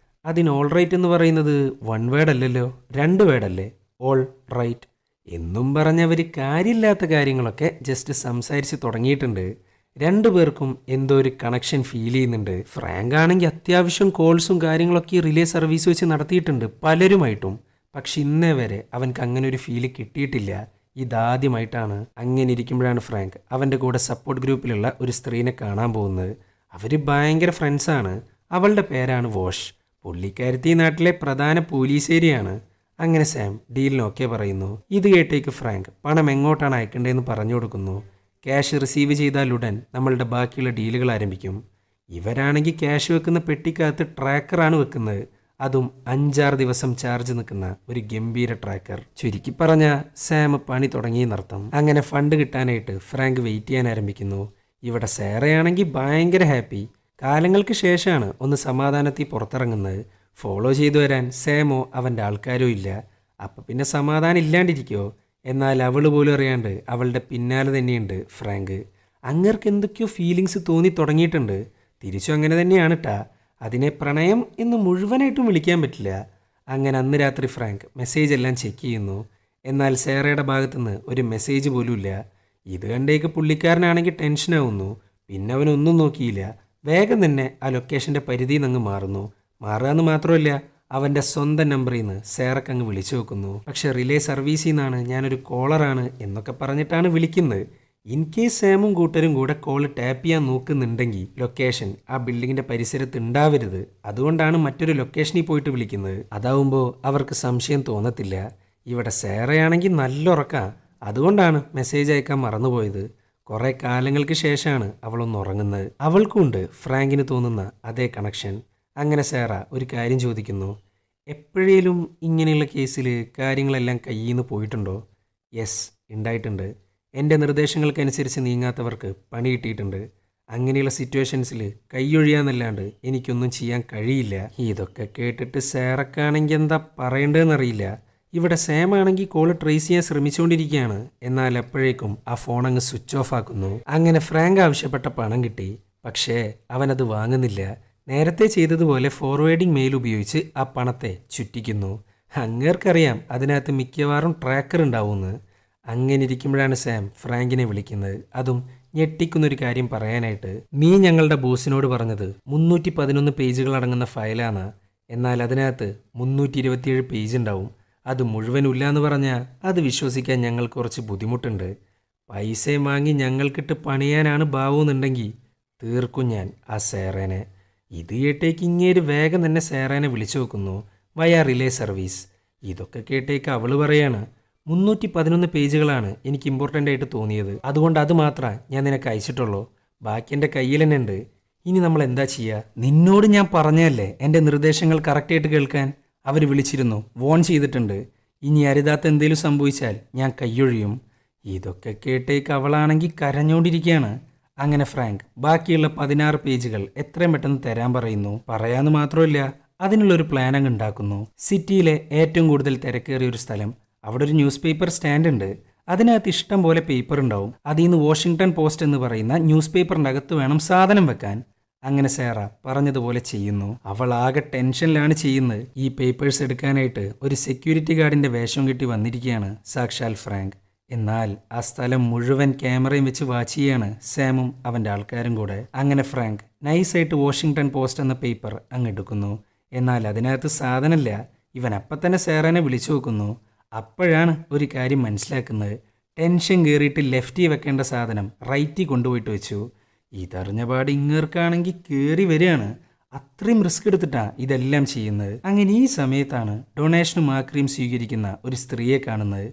അതിന് ഓൾ റൈറ്റ് എന്ന് പറയുന്നത് 1 വേർഡ് അല്ലല്ലോ, 2 വേർഡല്ലേ, ഓൾ റൈറ്റ് എന്നും പറഞ്ഞവർ കാര്യമില്ലാത്ത കാര്യങ്ങളൊക്കെ ജസ്റ്റ് സംസാരിച്ച് തുടങ്ങിയിട്ടുണ്ട്. 2 പേർക്കും എന്തോ ഒരു കണക്ഷൻ ഫീൽ ചെയ്യുന്നുണ്ട്. ഫ്രാങ്ക് ആണെങ്കിൽ അത്യാവശ്യം കോൾസും കാര്യങ്ങളൊക്കെ റിലേ സർവീസ് വെച്ച് നടത്തിയിട്ടുണ്ട് പലരുമായിട്ടും. പക്ഷെ ഇന്നേ വരെ അവൻക്ക് അങ്ങനെ ഒരു ഫീല് കിട്ടിയിട്ടില്ല. ഇതാദ്യമായിട്ടാണ്. അങ്ങനെ ഇരിക്കുമ്പോഴാണ് ഫ്രാങ്ക് അവൻ്റെ കൂടെ സപ്പോർട്ട് ഗ്രൂപ്പിലുള്ള ഒരു സ്ത്രീനെ കാണാൻ പോകുന്നത്. അവർ ഭയങ്കര ഫ്രണ്ട്സാണ്. അവളുടെ പേരാണ് വോഷ്. പുള്ളിക്കാരത്തി നാട്ടിലെ പ്രധാന പോലീസേരിയാണ്. അങ്ങനെ സാം ഡീലിനൊക്കെ പറയുന്നു. ഇത് കേട്ടേക്ക് ഫ്രാങ്ക് പണം എങ്ങോട്ടാണ് അയക്കേണ്ടതെന്ന് പറഞ്ഞു കൊടുക്കുന്നു. ക്യാഷ് റിസീവ് ചെയ്താൽ ഉടൻ നമ്മളുടെ ബാക്കിയുള്ള ഡീലുകൾ ആരംഭിക്കും. ഇവരാണെങ്കിൽ ക്യാഷ് വെക്കുന്ന പെട്ടിക്കകത്ത് ട്രാക്കറാണ് വെക്കുന്നത്. അതും 5-6 ദിവസം ചാർജ് നിൽക്കുന്ന ഒരു ഗംഭീര ട്രാക്കർ. ചുരുക്കി പറഞ്ഞ സാം പണി തുടങ്ങിയെന്നർത്ഥം. അങ്ങനെ ഫണ്ട് കിട്ടാനായിട്ട് ഫ്രാങ്ക് വെയിറ്റ് ചെയ്യാൻ ആരംഭിക്കുന്നു. ഇവിടെ സാറയാണെങ്കിൽ ഭയങ്കര ഹാപ്പി. കാലങ്ങൾക്ക് ശേഷമാണ് ഒന്ന് സമാധാനത്തിൽ പുറത്തിറങ്ങുന്നത്. ഫോളോ ചെയ്തു വരാൻ സാമോ അവൻ്റെ ആൾക്കാരോ ഇല്ല. അപ്പം പിന്നെ സമാധാനം ഇല്ലാണ്ടിരിക്കുമോ? എന്നാൽ അവൾ പോലും അറിയാണ്ട് അവളുടെ പിന്നാലെ തന്നെയുണ്ട് ഫ്രാങ്ക്. അങ്ങർക്ക് എന്തൊക്കെയോ ഫീലിങ്സ് തോന്നി തുടങ്ങിയിട്ടുണ്ട്. തിരിച്ചും അങ്ങനെ തന്നെയാണ് ട്ടാ. അതിനെ പ്രണയം എന്ന് മുഴുവനായിട്ടും വിളിക്കാൻ പറ്റില്ല. അങ്ങനെ അന്ന് രാത്രി ഫ്രാങ്ക് മെസ്സേജ് എല്ലാം ചെക്ക് ചെയ്യുന്നു. എന്നാൽ സാറയുടെ ഭാഗത്തുനിന്ന് ഒരു മെസ്സേജ് പോലും ഇല്ല. ഇത് കണ്ടേക്ക് പുള്ളിക്കാരനാണെങ്കിൽ ടെൻഷനാവുന്നു. പിന്നെ അവനൊന്നും നോക്കിയില്ല. വേഗം തന്നെ ആ ലൊക്കേഷൻ്റെ പരിധിയിൽ നിന്ന് മാറുന്നു. മാറുകയെന്ന് മാത്രമല്ല, അവൻ്റെ സ്വന്തം നമ്പറിൽ നിന്ന് സാറൊക്കെ അങ്ങ് വിളിച്ചു നോക്കുന്നു. പക്ഷെ റിലേ സർവീസിൽ നിന്നാണ്, ഞാനൊരു കോളറാണ് എന്നൊക്കെ പറഞ്ഞിട്ടാണ് വിളിക്കുന്നത്. ഇൻ കേസ് സാമും കൂട്ടരും കൂടെ കോള് ടാപ്പ് ചെയ്യാൻ നോക്കുന്നുണ്ടെങ്കിൽ ലൊക്കേഷൻ ആ ബിൽഡിങ്ങിൻ്റെ പരിസരത്ത് ഉണ്ടാവരുത്. അതുകൊണ്ടാണ് മറ്റൊരു ലൊക്കേഷനിൽ പോയിട്ട് വിളിക്കുന്നത്. അതാവുമ്പോൾ അവർക്ക് സംശയം തോന്നത്തില്ല. ഇവിടെ സാറയാണെങ്കിൽ നല്ല ഉറക്കാം. അതുകൊണ്ടാണ് മെസ്സേജ് അയക്കാൻ മറന്നുപോയത്. കുറേ കാലങ്ങൾക്ക് ശേഷമാണ് അവളൊന്ന് ഉറങ്ങുന്നത്. അവൾക്കുണ്ട് ഫ്രാങ്കിന് തോന്നുന്ന അതേ കണക്ഷൻ. അങ്ങനെ സാറ ഒരു കാര്യം ചോദിക്കുന്നു. എപ്പോഴേലും ഇങ്ങനെയുള്ള കേസിൽ കാര്യങ്ങളെല്ലാം കയ്യിൽ നിന്ന് പോയിട്ടുണ്ടോ? യെസ്, ഉണ്ടായിട്ടുണ്ട്. എൻ്റെ നിർദ്ദേശങ്ങൾക്കനുസരിച്ച് നീങ്ങാത്തവർക്ക് പണി കിട്ടിയിട്ടുണ്ട്. അങ്ങനെയുള്ള സിറ്റുവേഷൻസിൽ കൈയൊഴിയാന്നല്ലാണ്ട് എനിക്കൊന്നും ചെയ്യാൻ കഴിയില്ല. ഇതൊക്കെ കേട്ടിട്ട് സാറക്കാണെങ്കിൽ എന്താ പറയേണ്ടതെന്നറിയില്ല. ഇവിടെ സാം ആണെങ്കിൽ കോള് ട്രേസ് ചെയ്യാൻ ശ്രമിച്ചുകൊണ്ടിരിക്കുകയാണ്. എന്നാൽ അപ്പോഴേക്കും ആ ഫോൺ അങ്ങ് സ്വിച്ച് ഓഫ് ആക്കുന്നു. അങ്ങനെ ഫ്രാങ്ക് ആവശ്യപ്പെട്ട പണം കിട്ടി. പക്ഷേ അവനത് വാങ്ങുന്നില്ല. നേരത്തെ ചെയ്തതുപോലെ ഫോർവേഡിംഗ് മെയിൽ ഉപയോഗിച്ച് ആ പണത്തെ ചുറ്റിക്കുന്നു. അങ്ങേർക്കറിയാം അതിനകത്ത് മിക്കവാറും ട്രാക്കർ ഉണ്ടാവുമെന്ന്. അങ്ങനെ ഇരിക്കുമ്പോഴാണ് സാം ഫ്രാങ്കിനെ വിളിക്കുന്നത്. അതും ഞെട്ടിക്കുന്നൊരു കാര്യം പറയാനായിട്ട്. നീ ഞങ്ങളുടെ ബോസിനോട് പറഞ്ഞത് 311 പേജുകൾ അടങ്ങുന്ന ഫയലാണ്. എന്നാൽ അതിനകത്ത് 327 പേജ് ഉണ്ടാവും. അത് മുഴുവനില്ല എന്ന് പറഞ്ഞാൽ അത് വിശ്വസിക്കാൻ ഞങ്ങൾക്ക് കുറച്ച് ബുദ്ധിമുട്ടുണ്ട്. പൈസയും വാങ്ങി ഞങ്ങൾക്കിട്ട് പണിയാനാണ് ഭാവമെന്നുണ്ടെങ്കിൽ തീർക്കും ഞാൻ ആ സേറേനെ. ഇത് കേട്ടേക്ക് ഇങ്ങേര് വേഗം തന്നെ സേറേനെ വിളിച്ചു നോക്കുന്നു വയാ റിലേ സർവീസ്. ഇതൊക്കെ കേട്ടേക്ക് അവൾ പറയാണ്, 311 പേജുകളാണ് എനിക്ക് ഇമ്പോർട്ടൻ്റ് ആയിട്ട് തോന്നിയത്. അതുകൊണ്ട് അത് മാത്രമേ ഞാൻ നിനക്ക് അയച്ചിട്ടുള്ളൂ. ബാക്കി എൻ്റെ കയ്യിൽ തന്നെ ഉണ്ട്. ഇനി നമ്മൾ എന്താ ചെയ്യുക? നിന്നോട് ഞാൻ പറഞ്ഞതല്ലേ എൻ്റെ നിർദ്ദേശങ്ങൾ കറക്റ്റായിട്ട് കേൾക്കാൻ. അവർ വിളിച്ചിരുന്നു, വോൺ ചെയ്തിട്ടുണ്ട്. ഇനി അരുതാത്ത എന്തെങ്കിലും സംഭവിച്ചാൽ ഞാൻ കയ്യൊഴിയും. ഇതൊക്കെ കേട്ടേക്ക് അവളാണെങ്കിൽ കരഞ്ഞുകൊണ്ടിരിക്കുകയാണ്. അങ്ങനെ ഫ്രാങ്ക് ബാക്കിയുള്ള 16 പേജുകൾ എത്രയും പെട്ടെന്ന് തരാൻ പറയുന്നു. പറയാന്ന് മാത്രമല്ല, അതിനുള്ളൊരു പ്ലാൻ അങ്ങ് ഉണ്ടാക്കുന്നു. സിറ്റിയിലെ ഏറ്റവും കൂടുതൽ തിരക്കേറിയ ഒരു സ്ഥലം. അവിടെ ഒരു ന്യൂസ് പേപ്പർ സ്റ്റാൻഡ് ഉണ്ട്. അതിനകത്ത് ഇഷ്ടം പോലെ പേപ്പർ ഉണ്ടാവും. അതിൽ നിന്ന് വാഷിങ്ടൺ പോസ്റ്റ് എന്ന് പറയുന്ന ന്യൂസ് പേപ്പറിൻ്റെ അകത്ത് വേണം സാധനം വെക്കാൻ. അങ്ങനെ സാറ പറഞ്ഞതുപോലെ ചെയ്യുന്നു. അവൾ ആകെ ടെൻഷനിലാണ് ചെയ്യുന്നത്. ഈ പേപ്പേഴ്സ് എടുക്കാനായിട്ട് ഒരു സെക്യൂരിറ്റി ഗാർഡിൻ്റെ വേഷം കെട്ടി വന്നിരിക്കുകയാണ് സാക്ഷാൽ ഫ്രാങ്ക്. എന്നാൽ ആ സ്ഥലം മുഴുവൻ ക്യാമറയും വെച്ച് വാച്ച് ചെയ്യാണ് സാമും അവൻ്റെ ആൾക്കാരും കൂടെ. അങ്ങനെ ഫ്രാങ്ക് നൈസായിട്ട് വാഷിങ്ടൺ പോസ്റ്റ് എന്ന പേപ്പർ അങ്ങ് എടുക്കുന്നു. എന്നാൽ അതിനകത്ത് സാധനമില്ല. ഇവൻ അപ്പം തന്നെ സാറിനെ വിളിച്ചു നോക്കുന്നു. അപ്പോഴാണ് ഒരു കാര്യം മനസ്സിലാക്കുന്നത്. ടെൻഷൻ കയറിയിട്ട് ലെഫ്റ്റിൽ വെക്കേണ്ട സാധനം റൈറ്റിൽ കൊണ്ടുപോയിട്ട് വെച്ചു. ഇതറിഞ്ഞ പാട് ഇങ്ങേർക്കാണെങ്കിൽ കയറി വരികയാണ്. അത്രയും റിസ്ക് എടുത്തിട്ടാണ് ഇതെല്ലാം ചെയ്യുന്നത്. അങ്ങനെ ഈ സമയത്താണ് ഡൊണേഷനും ആക്രിയും സ്വീകരിക്കുന്ന ഒരു സ്ത്രീയെ കാണുന്നത്.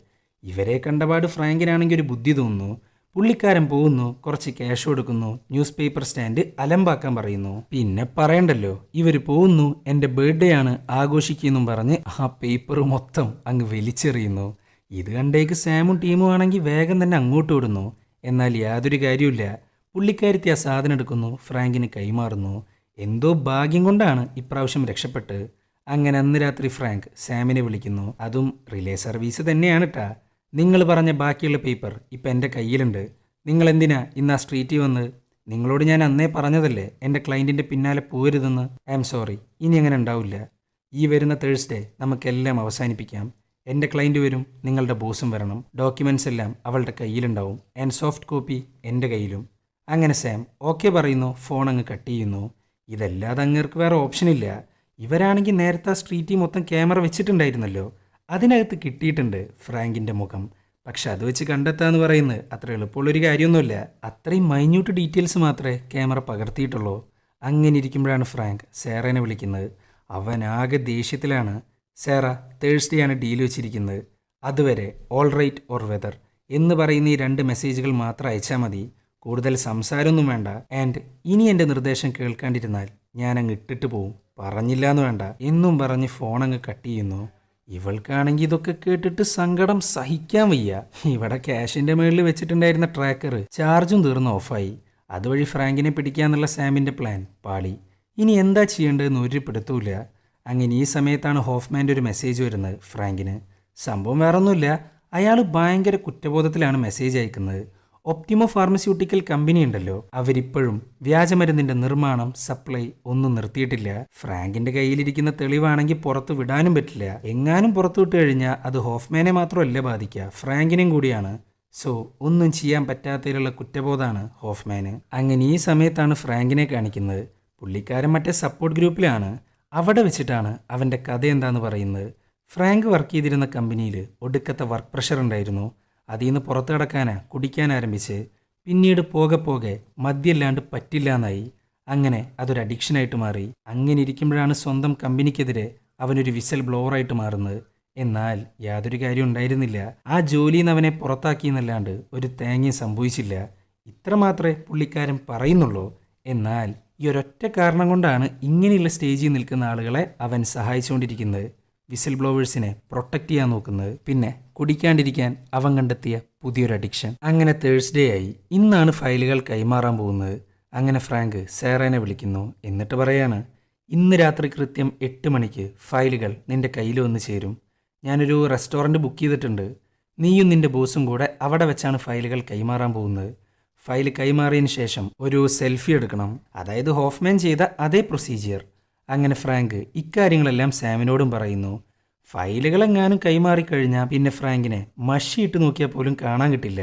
ഇവരെ കണ്ടപാട് ഫ്രാങ്കിനാണെങ്കിൽ ഒരു ബുദ്ധി തോന്നുന്നു. പുള്ളിക്കാരൻ പോകുന്നു, കുറച്ച് ക്യാഷ് കൊടുക്കുന്നു, ന്യൂസ് പേപ്പർ സ്റ്റാൻഡ് അലമ്പാക്കാൻ പറയുന്നു. പിന്നെ പറയണ്ടല്ലോ, ഇവർ പോകുന്നു, എൻ്റെ ബർത്ത്ഡേ ആണ് ആഘോഷിക്കുമെന്നും പറഞ്ഞ് ആ പേപ്പർ മൊത്തം അങ്ങ് വലിച്ചെറിയുന്നു. ഇത് കണ്ടേക്ക് സാമും ടീമും ആണെങ്കിൽ വേഗം തന്നെ അങ്ങോട്ട് വിടുന്നു. എന്നാൽ യാതൊരു കാര്യമില്ല. പുള്ളിക്കാരത്തി ആ സാധനം എടുക്കുന്നു, ഫ്രാങ്കിന് കൈമാറുന്നു. എന്തോ ഭാഗ്യം കൊണ്ടാണ് ഇപ്രാവശ്യം രക്ഷപ്പെട്ട്. അങ്ങനെ അന്ന് രാത്രി ഫ്രാങ്ക് സാമിനെ വിളിക്കുന്നു. അതും റിലേ സർവീസ് തന്നെയാണ് ട്ടാ. നിങ്ങൾ പറഞ്ഞ ബാക്കിയുള്ള പേപ്പർ ഇപ്പം എൻ്റെ കയ്യിലുണ്ട്. നിങ്ങൾ എന്തിനാ ഇന്ന് ആ സ്ട്രീറ്റിൽ വന്ന്? നിങ്ങളോട് ഞാൻ അന്നേ പറഞ്ഞതല്ലേ എൻ്റെ ക്ലയൻറ്റിൻ്റെ പിന്നാലെ പോരുതെന്ന്. ഐ എം സോറി, ഇനി അങ്ങനെ ഉണ്ടാവില്ല. ഈ വരുന്ന തേഴ്സ്ഡേ നമുക്കെല്ലാം അവസാനിപ്പിക്കാം. എൻ്റെ ക്ലയൻറ്റ് വരും, നിങ്ങളുടെ ബോസും വരണം. ഡോക്യുമെൻറ്റ്സ് എല്ലാം അവളുടെ കയ്യിലുണ്ടാവും, ആൻഡ് സോഫ്റ്റ് കോപ്പി എൻ്റെ കയ്യിലും. അങ്ങനെ സാം ഓക്കെ പറയുന്നു, ഫോൺ അങ്ങ് കട്ട് ചെയ്യുന്നു. ഇതല്ലാതെ അങ്ങേർക്ക് വേറെ ഓപ്ഷനില്ല. ഇവരാണെങ്കിൽ നേരത്തെ ആ സ്ട്രീറ്റിൽ മൊത്തം ക്യാമറ വെച്ചിട്ടുണ്ടായിരുന്നല്ലോ, അതിനകത്ത് കിട്ടിയിട്ടുണ്ട് ഫ്രാങ്കിൻ്റെ മുഖം. പക്ഷെ അത് വെച്ച് കണ്ടെത്താന്ന് പറയുന്നത് അത്ര എളുപ്പമുള്ളൊരു കാര്യമൊന്നുമില്ല. അത്രയും മൈന്യൂട്ട് ഡീറ്റെയിൽസ് മാത്രമേ ക്യാമറ പകർത്തിയിട്ടുള്ളൂ. അങ്ങനെ ഇരിക്കുമ്പോഴാണ് ഫ്രാങ്ക് സേറേനെ വിളിക്കുന്നത്. അവൻ ആകെ ദേഷ്യത്തിലാണ്. സേറ, തേഴ്സ്ഡേ ആണ് ഡീൽ വെച്ചിരിക്കുന്നത്. അതുവരെ ഓൾ റൈറ്റ് ഓർ വെദർ എന്ന് പറയുന്ന ഈ 2 മെസ്സേജുകൾ മാത്രം അയച്ചാൽ മതി. കൂടുതൽ സംസാരമൊന്നും വേണ്ട. ആൻഡ് ഇനി എൻ്റെ നിർദ്ദേശം കേൾക്കാണ്ടിരുന്നാൽ ഞാൻ അങ്ങ് ഇട്ടിട്ട് പോവും. പറഞ്ഞില്ല എന്ന് വേണ്ട എന്നും പറഞ്ഞ് ഫോൺ അങ്ങ് കട്ട് ചെയ്യുന്നു. ഇവൾക്കാണെങ്കിൽ ഇതൊക്കെ കേട്ടിട്ട് സങ്കടം സഹിക്കാൻ വയ്യ. ഇവിടെ ക്യാഷിൻ്റെ മുകളിൽ വെച്ചിട്ടുണ്ടായിരുന്ന ട്രാക്കർ ചാർജും തീർന്ന് ഓഫായി. അതുവഴി ഫ്രാങ്കിനെ പിടിക്കാന്നുള്ള സാമിൻ്റെ പ്ലാൻ പാളി. ഇനി എന്താ ചെയ്യേണ്ടതെന്ന് ഒരു പിടുത്തമില്ല. അങ്ങനെ ഈ സമയത്താണ് ഹോഫ്മാൻ്റെ ഒരു മെസ്സേജ് വരുന്നത് ഫ്രാങ്കിന്. സംഭവം വേറൊന്നുമില്ല, അയാൾ ഭയങ്കര കുറ്റബോധത്തിലാണ് മെസ്സേജ് അയക്കുന്നത്. ഒപ്റ്റിമോ ഫാർമസ്യൂട്ടിക്കൽ കമ്പനി ഉണ്ടല്ലോ, അവരിപ്പോഴും വ്യാജമരുന്നിന്റെ നിർമ്മാണം, സപ്ലൈ ഒന്നും നിർത്തിയിട്ടില്ല. ഫ്രാങ്കിന്റെ കയ്യിലിരിക്കുന്ന തെളിവാണെങ്കിൽ പുറത്ത് വിടാനും പറ്റില്ല. എങ്ങാനും പുറത്തു വിട്ട് കഴിഞ്ഞാൽ അത് ഹോഫ്മാനെ മാത്രമല്ല ബാധിക്കുക, ഫ്രാങ്കിനെയും കൂടിയാണ്. സോ ഒന്നും ചെയ്യാൻ പറ്റാത്തതിലുള്ള കുറ്റബോധമാണ് ഹോഫ്മാന്. അങ്ങനെ ഈ സമയത്താണ് ഫ്രാങ്കിനെ കാണിക്കുന്നത്. പുള്ളിക്കാരൻ മറ്റേ സപ്പോർട്ട് ഗ്രൂപ്പിലാണ്. അവിടെ വെച്ചിട്ടാണ് അവൻ്റെ കഥ എന്താന്ന് പറയുന്നത്. ഫ്രാങ്ക് വർക്ക് ചെയ്തിരുന്ന കമ്പനിയിൽ ഒടുക്കത്തെ വർക്ക് പ്രഷർ ഉണ്ടായിരുന്നു. അതിൽ നിന്ന് പുറത്തു കിടക്കാനാ കുടിക്കാൻ ആരംഭിച്ച് പിന്നീട് പോകെ പോകെ മദ്യമില്ലാണ്ട് പറ്റില്ല എന്നായി. അങ്ങനെ അതൊരു അഡിക്ഷനായിട്ട് മാറി. അങ്ങനെ ഇരിക്കുമ്പോഴാണ് സ്വന്തം കമ്പനിക്കെതിരെ അവനൊരു വിസൽ ബ്ലോവറായിട്ട് മാറുന്നത്. എന്നാൽ യാതൊരു കാര്യം ഉണ്ടായിരുന്നില്ല. ആ ജോലിയിൽ നിന്ന് അവനെ പുറത്താക്കിയെന്നല്ലാണ്ട് ഒരു തേങ്ങയും സംഭവിച്ചില്ല. ഇത്ര മാത്രമേ പുള്ളിക്കാരൻ പറയുന്നുള്ളൂ. എന്നാൽ ഈ ഒരൊറ്റ കാരണം കൊണ്ടാണ് ഇങ്ങനെയുള്ള സ്റ്റേജിൽ നിൽക്കുന്ന ആളുകളെ അവൻ സഹായിച്ചുകൊണ്ടിരിക്കുന്നത്, വിസിൽ ബ്ലോവേഴ്സിനെ പ്രൊട്ടക്റ്റ് ചെയ്യാൻ നോക്കുന്നത്. പിന്നെ കുടിക്കാണ്ടിരിക്കാൻ അവൻ കണ്ടെത്തിയ പുതിയൊരു അഡിക്ഷൻ. അങ്ങനെ തേഴ്സ്ഡേ ആയി. ഇന്നാണ് ഫയലുകൾ കൈമാറാൻ പോകുന്നത്. അങ്ങനെ ഫ്രാങ്ക് സേറേനെ വിളിക്കുന്നു. എന്നിട്ട് പറയാണ്, ഇന്ന് രാത്രി കൃത്യം 8 മണിക്ക് ഫയലുകൾ നിന്റെ കയ്യിൽ വന്ന് ചേരും. ഞാനൊരു റെസ്റ്റോറൻറ്റ് ബുക്ക് ചെയ്തിട്ടുണ്ട്. നീയും നിന്റെ ബോസും കൂടെ അവിടെ വെച്ചാണ് ഫയലുകൾ കൈമാറാൻ പോകുന്നത്. ഫയൽ കൈമാറിയതിന് ശേഷം ഒരു സെൽഫി എടുക്കണം. അതായത് ഹോഫ്മാൻ ചെയ്ത അതേ പ്രൊസീജിയർ. അങ്ങനെ ഫ്രാങ്ക് ഇക്കാര്യങ്ങളെല്ലാം സാമിനോടും പറയുന്നു. ഫയലുകളെങ്ങാനും കൈമാറിക്കഴിഞ്ഞാൽ പിന്നെ ഫ്രാങ്കിനെ മഷിയിട്ട് നോക്കിയാൽ പോലും കാണാൻ കിട്ടില്ല.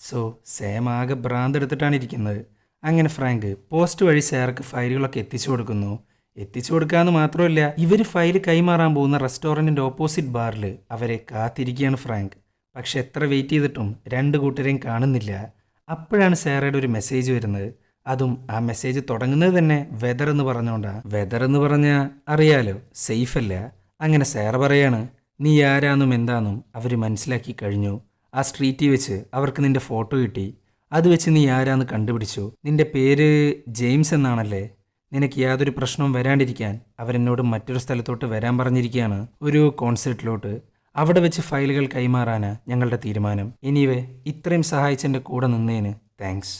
സോ സാം ആകെ ഭ്രാന്തെടുത്തിട്ടാണ് ഇരിക്കുന്നത്. അങ്ങനെ ഫ്രാങ്ക് പോസ്റ്റ് വഴി സാർക്ക് ഫയലുകളൊക്കെ എത്തിച്ചു കൊടുക്കുന്നു. എത്തിച്ചു കൊടുക്കാമെന്ന് മാത്രമല്ല, ഇവർ ഫയൽ കൈമാറാൻ പോകുന്ന റെസ്റ്റോറൻറ്റിൻ്റെ ഓപ്പോസിറ്റ് ബാറിൽ അവരെ കാത്തിരിക്കുകയാണ് ഫ്രാങ്ക്. പക്ഷെ എത്ര വെയിറ്റ് ചെയ്തിട്ടും 2 കൂട്ടരെയും കാണുന്നില്ല. അപ്പോഴാണ് സാറയുടെ ഒരു മെസ്സേജ് വരുന്നത്. അതും ആ മെസ്സേജ് തുടങ്ങുന്നത് തന്നെ വെദർ എന്ന് പറഞ്ഞുകൊണ്ടാണ്. വെദർ എന്ന് പറഞ്ഞാൽ അറിയാലോ, സേഫ് അല്ല. അങ്ങനെ സാറ പറയാണ്, നീ ആരാന്നും എന്താന്നും അവർ മനസ്സിലാക്കി കഴിഞ്ഞു. ആ സ്ട്രീറ്റിൽ വെച്ച് അവർക്ക് നിന്റെ ഫോട്ടോ കിട്ടി. അത് വെച്ച് നീ ആരാന്ന് കണ്ടുപിടിച്ചു. നിന്റെ പേര് ജെയിംസ് എന്നാണല്ലേ. നിനക്ക് യാതൊരു പ്രശ്നവും വരാണ്ടിരിക്കാൻ അവരെന്നോട് മറ്റൊരു സ്ഥലത്തോട്ട് വരാൻ പറഞ്ഞിരിക്കുകയാണ്, ഒരു കോൺസേർട്ടിലോട്ട്. അവിടെ വെച്ച് ഫയലുകൾ കൈമാറാനാ ഞങ്ങളുടെ തീരുമാനം. എനിവേ, ഇത്രയും സഹായിച്ചെൻ്റെ കൂടെ നിന്നേന് താങ്ക്സ്.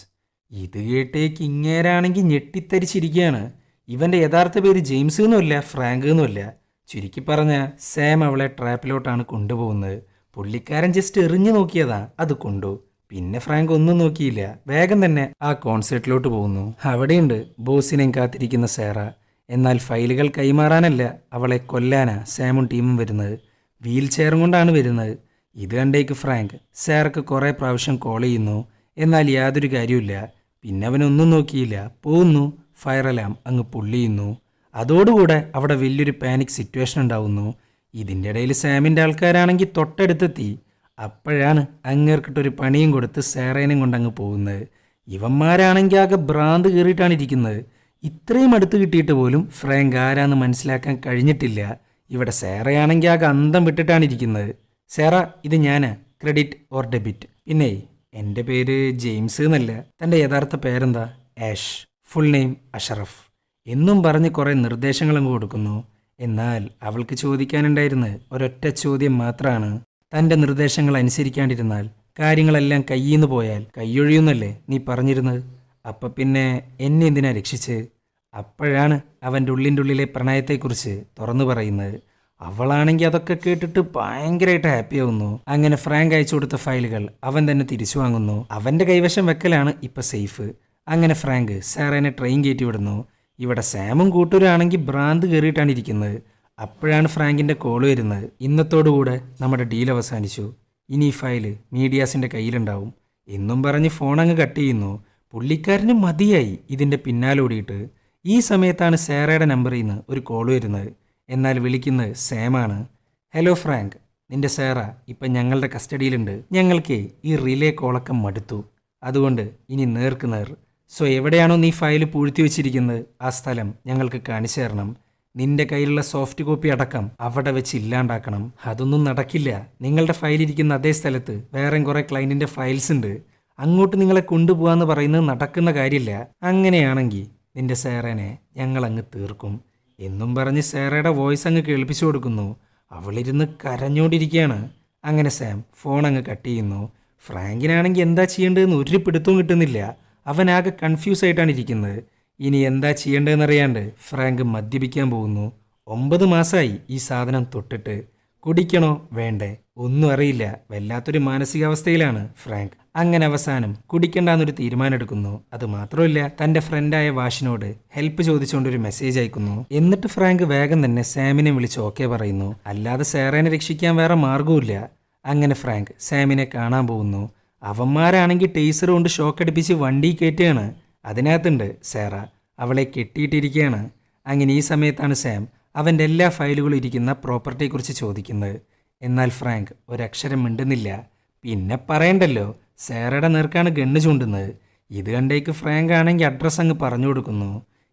ഇത് കേട്ടേക്ക് ഇങ്ങേരാണെങ്കിൽ ഞെട്ടിത്തരിച്ചിരിക്കുകയാണ്. ഇവൻ്റെ യഥാർത്ഥ പേര് ജെയിംസ് എന്നുമല്ല, ഫ്രാങ്ക് എന്നുമല്ല. ചുരുക്കി പറഞ്ഞാൽ സാം അവളെ ട്രാപ്പിലോട്ടാണ് കൊണ്ടുപോകുന്നത്. പുള്ളിക്കാരൻ ജസ്റ്റ് എറിഞ്ഞു നോക്കിയതാ, അത് കൊണ്ടു. പിന്നെ ഫ്രാങ്ക് ഒന്നും നോക്കിയില്ല, വേഗം തന്നെ ആ കോൺസേർട്ടിലോട്ട് പോകുന്നു. അവിടെയുണ്ട് ബോസിനെയും കാത്തിരിക്കുന്ന സാറ. എന്നാൽ ഫയലുകൾ കൈമാറാനല്ല, അവളെ കൊല്ലാനാ സാമും ടീമും വരുന്നത്. വീൽ ചെയറും കൊണ്ടാണ് വരുന്നത്. ഇത് കണ്ടേക്ക് ഫ്രാങ്ക് സാർക്ക് കുറേ പ്രാവശ്യം കോൾ ചെയ്യുന്നു. എന്നാൽ യാതൊരു കാര്യമില്ല. പിന്നെ അവനൊന്നും നോക്കിയില്ല, പോകുന്നു. ഫയർ അലാം അങ്ങ് പുള്ളിയുന്നു. അതോടുകൂടെ അവിടെ വലിയൊരു പാനിക് സിറ്റുവേഷൻ ഉണ്ടാവുന്നു. ഇതിൻ്റെ ഇടയിൽ സാമിൻ്റെ ആൾക്കാരാണെങ്കിൽ തൊട്ടടുത്തെത്തി. അപ്പോഴാണ് അങ്ങേർക്കിട്ടൊരു പണിയും കൊടുത്ത് സാറേനെയും കൊണ്ടങ്ങ് പോകുന്നത്. ഇവന്മാരാണെങ്കിൽ ആകെ ഭ്രാന്ത് കയറിയിട്ടാണ് ഇരിക്കുന്നത്. ഇത്രയും അടുത്ത് കിട്ടിയിട്ട് പോലും ഫ്രാങ്ക് ആരാന്ന് മനസ്സിലാക്കാൻ കഴിഞ്ഞിട്ടില്ല. ഇവിടെ സാറയാണെങ്കിൽ ആകെ അന്തം വിട്ടിട്ടാണ് ഇരിക്കുന്നത്. സാറ, ഇത് ഞാനാ, ക്രെഡിറ്റ് ഓർ ഡെബിറ്റ്. പിന്നെ എൻ്റെ പേര് ജെയിംസ് എന്നല്ല, തൻ്റെ യഥാർത്ഥ പേരെന്താ? ആഷ്. ഫുൾ നെയിം അഷറഫ് എന്നും പറഞ്ഞ് കുറേ നിർദ്ദേശങ്ങളങ്ങ് കൊടുക്കുന്നു. എന്നാൽ അവൾക്ക് ചോദിക്കാനുണ്ടായിരുന്ന ഒരൊറ്റ ചോദ്യം മാത്രമാണ്. തൻ്റെ നിർദ്ദേശങ്ങൾ അനുസരിക്കാണ്ടിരുന്നാൽ കാര്യങ്ങളെല്ലാം കയ്യിന്ന് പോയാൽ കൈയൊഴിയുന്നല്ലേ നീ പറഞ്ഞിരുന്നത്? അപ്പം പിന്നെ എന്നെ എന്തിനാ രക്ഷിച്ച്? അപ്പോഴാണ് അവൻ്റെ ഉള്ളിലെ പ്രണയത്തെക്കുറിച്ച് തുറന്നു പറയുന്നത്. അവളാണെങ്കിൽ അതൊക്കെ കേട്ടിട്ട് ഭയങ്കരമായിട്ട് ഹാപ്പി ആവുന്നു. അങ്ങനെ ഫ്രാങ്ക് അയച്ചു കൊടുത്ത ഫയലുകൾ അവൻ തന്നെ തിരിച്ചു വാങ്ങുന്നു. അവൻ്റെ കൈവശം വെക്കലാണ് ഇപ്പം സേഫ്. അങ്ങനെ ഫ്രാങ്ക് സാറേനെ ട്രെയിൻ കയറ്റി വിടുന്നു. ഇവിടെ സാമും കൂട്ടൂരാണെങ്കിൽ ഭ്രാന്ത് കയറിയിട്ടാണ് ഇരിക്കുന്നത്. അപ്പോഴാണ് ഫ്രാങ്കിൻ്റെ കോള് വരുന്നത്. ഇന്നത്തോടുകൂടെ നമ്മുടെ ഡീൽ അവസാനിച്ചു. ഇനി ഈ ഫയല് മീഡിയാസിൻ്റെ കയ്യിലുണ്ടാവും എന്നും പറഞ്ഞ് ഫോൺ അങ്ങ് കട്ട് ചെയ്യുന്നു. പുള്ളിക്കാരന് മതിയായി ഇതിൻ്റെ പിന്നാലോടിയിട്ട്. ഈ സമയത്താണ് സാറയുടെ നമ്പറിൽ നിന്ന് ഒരു കോൾ വരുന്നത്. എന്നാൽ വിളിക്കുന്നത് സാമാണ്. ഹലോ ഫ്രാങ്ക്, നിന്റെ സാറ ഇപ്പം ഞങ്ങളുടെ കസ്റ്റഡിയിലുണ്ട്. ഞങ്ങൾക്ക് ഈ റിലേ കോളൊക്കെ മടുത്തു. അതുകൊണ്ട് ഇനി നേർക്ക് നേർ. സോ എവിടെയാണോ നീ ഫയൽ പൂഴ്ത്തി വെച്ചിരിക്കുന്നത് ആ സ്ഥലം ഞങ്ങൾക്ക് കാണിച്ചു തരണം. നിന്റെ കയ്യിലുള്ള സോഫ്റ്റ് കോപ്പി അടക്കം അവിടെ വെച്ച് ഇല്ലാണ്ടാക്കണം. അതൊന്നും നടക്കില്ല. നിങ്ങളുടെ ഫയലിരിക്കുന്ന അതേ സ്ഥലത്ത് വേറെയും കുറേ ക്ലയൻറ്റിൻ്റെ ഫയൽസ് ഉണ്ട്. അങ്ങോട്ട് നിങ്ങളെ കൊണ്ടുപോകാന്ന് പറയുന്നത് നടക്കുന്ന കാര്യമില്ല. അങ്ങനെയാണെങ്കിൽ നിന്റെ സാറേനെ ഞങ്ങളങ്ങ് തീർക്കും എന്നും പറഞ്ഞ് സാറയുടെ വോയിസ് അങ്ങ് കേൾപ്പിച്ചു കൊടുക്കുന്നു. അവളിരുന്ന് കരഞ്ഞോണ്ടിരിക്കുകയാണ്. അങ്ങനെ സാം ഫോൺ അങ്ങ് കട്ട് ചെയ്യുന്നു. ഫ്രാങ്കിനാണെങ്കിൽ എന്താ ചെയ്യേണ്ടതെന്ന് ഒരു പിടുത്തവും കിട്ടുന്നില്ല. അവനാകെ കൺഫ്യൂസ് ആയിട്ടാണ് ഇരിക്കുന്നത്. ഇനി എന്താ ചെയ്യേണ്ടതെന്നറിയാണ്ട് ഫ്രാങ്ക് മദ്യപിക്കാൻ പോകുന്നു. 9 മാസമായി ഈ സാധനം തൊട്ടിട്ട്. കുടിക്കണോ വേണ്ടേ ഒന്നും അറിയില്ല. വല്ലാത്തൊരു മാനസികാവസ്ഥയിലാണ് ഫ്രാങ്ക്. അങ്ങനെ അവസാനം കുടിക്കണ്ടെന്നൊരു തീരുമാനം എടുക്കുന്നു. അത് മാത്രമല്ല, തൻ്റെ ഫ്രണ്ടായ വാഷിനോട് ഹെൽപ്പ് ചോദിച്ചുകൊണ്ടൊരു മെസ്സേജ് അയക്കുന്നു. എന്നിട്ട് ഫ്രാങ്ക് വേഗം തന്നെ സാമിനെ വിളിച്ച് ഓക്കെ പറയുന്നു. അല്ലാതെ സാറേനെ രക്ഷിക്കാൻ വേറെ മാർഗവുമില്ല. അങ്ങനെ ഫ്രാങ്ക് സാമിനെ കാണാൻ പോകുന്നു. അവന്മാരാണെങ്കിൽ ടേസർ കൊണ്ട് ഷോക്കടിപ്പിച്ച് വണ്ടി കയറ്റുകയാണ്. അതിനകത്തുണ്ട് സാറ. അവളെ കെട്ടിയിട്ടിരിക്കുകയാണ്. അങ്ങനെ ഈ സമയത്താണ് സാം അവൻ്റെ എല്ലാ ഫയലുകളും ഇരിക്കുന്ന പ്രോപ്പർട്ടിയെക്കുറിച്ച് ചോദിക്കുന്നത്. എന്നാൽ ഫ്രാങ്ക് ഒരക്ഷരം മിണ്ടുന്നില്ല. പിന്നെ പറയണ്ടല്ലോ, സാറയുടെ നേർക്കാണ് ഗണ്ണ് ചൂണ്ടുന്നത്. ഇത് കണ്ടേക്ക് ഫ്രാങ്ക് ആണെങ്കിൽ അഡ്രസ്സ് അങ്ങ് പറഞ്ഞു കൊടുക്കുന്നു.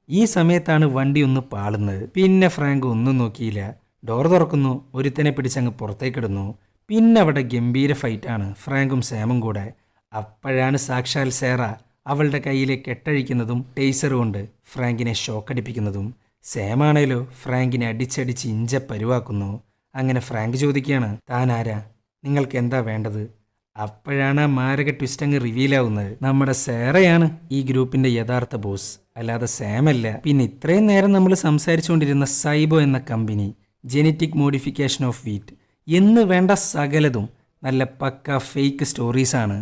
ഈ സമയത്താണ് വണ്ടി ഒന്ന് പാളുന്നത്. പിന്നെ ഫ്രാങ്ക് ഒന്നും നോക്കിയില്ല. ഡോർ തുറക്കുന്നു. ഒരുത്തനെ പിടിച്ചങ്ങ് പുറത്തേക്കിടുന്നു. പിന്നെ അവിടെ ഗംഭീര ഫൈറ്റാണ് ഫ്രാങ്കും സാമും കൂടെ. അപ്പോഴാണ് സാക്ഷാൽ സാറ അവളുടെ കയ്യിലെ കെട്ടഴിക്കുന്നതും ടേസർ കൊണ്ട് ഫ്രാങ്കിനെ ഷോക്കടിപ്പിക്കുന്നതും. സാമാണേലോ ഫ്രാങ്കിനെ അടിച്ചടിച്ച് ഇഞ്ച പരുവാക്കുന്നു. അങ്ങനെ ഫ്രാങ്ക് ചോദിക്കുകയാണ്, താൻ ആരാ? നിങ്ങൾക്ക് എന്താ വേണ്ടത്? അപ്പോഴാണ് ആ മാരക ട്വിസ്റ്റ് അങ്ങ് റിവീലാവുന്നത്. നമ്മുടെ സാറയാണ് ഈ ഗ്രൂപ്പിൻ്റെ യഥാർത്ഥ ബോസ്, അല്ലാതെ സാമല്ല. പിന്നെ ഇത്രയും നേരം നമ്മൾ സംസാരിച്ചുകൊണ്ടിരുന്ന സൈബോ എന്ന company, genetic modification of wheat എന്ന് വേണ്ട സകലതും നല്ല പക്ക ഫേക്ക് സ്റ്റോറീസാണ്.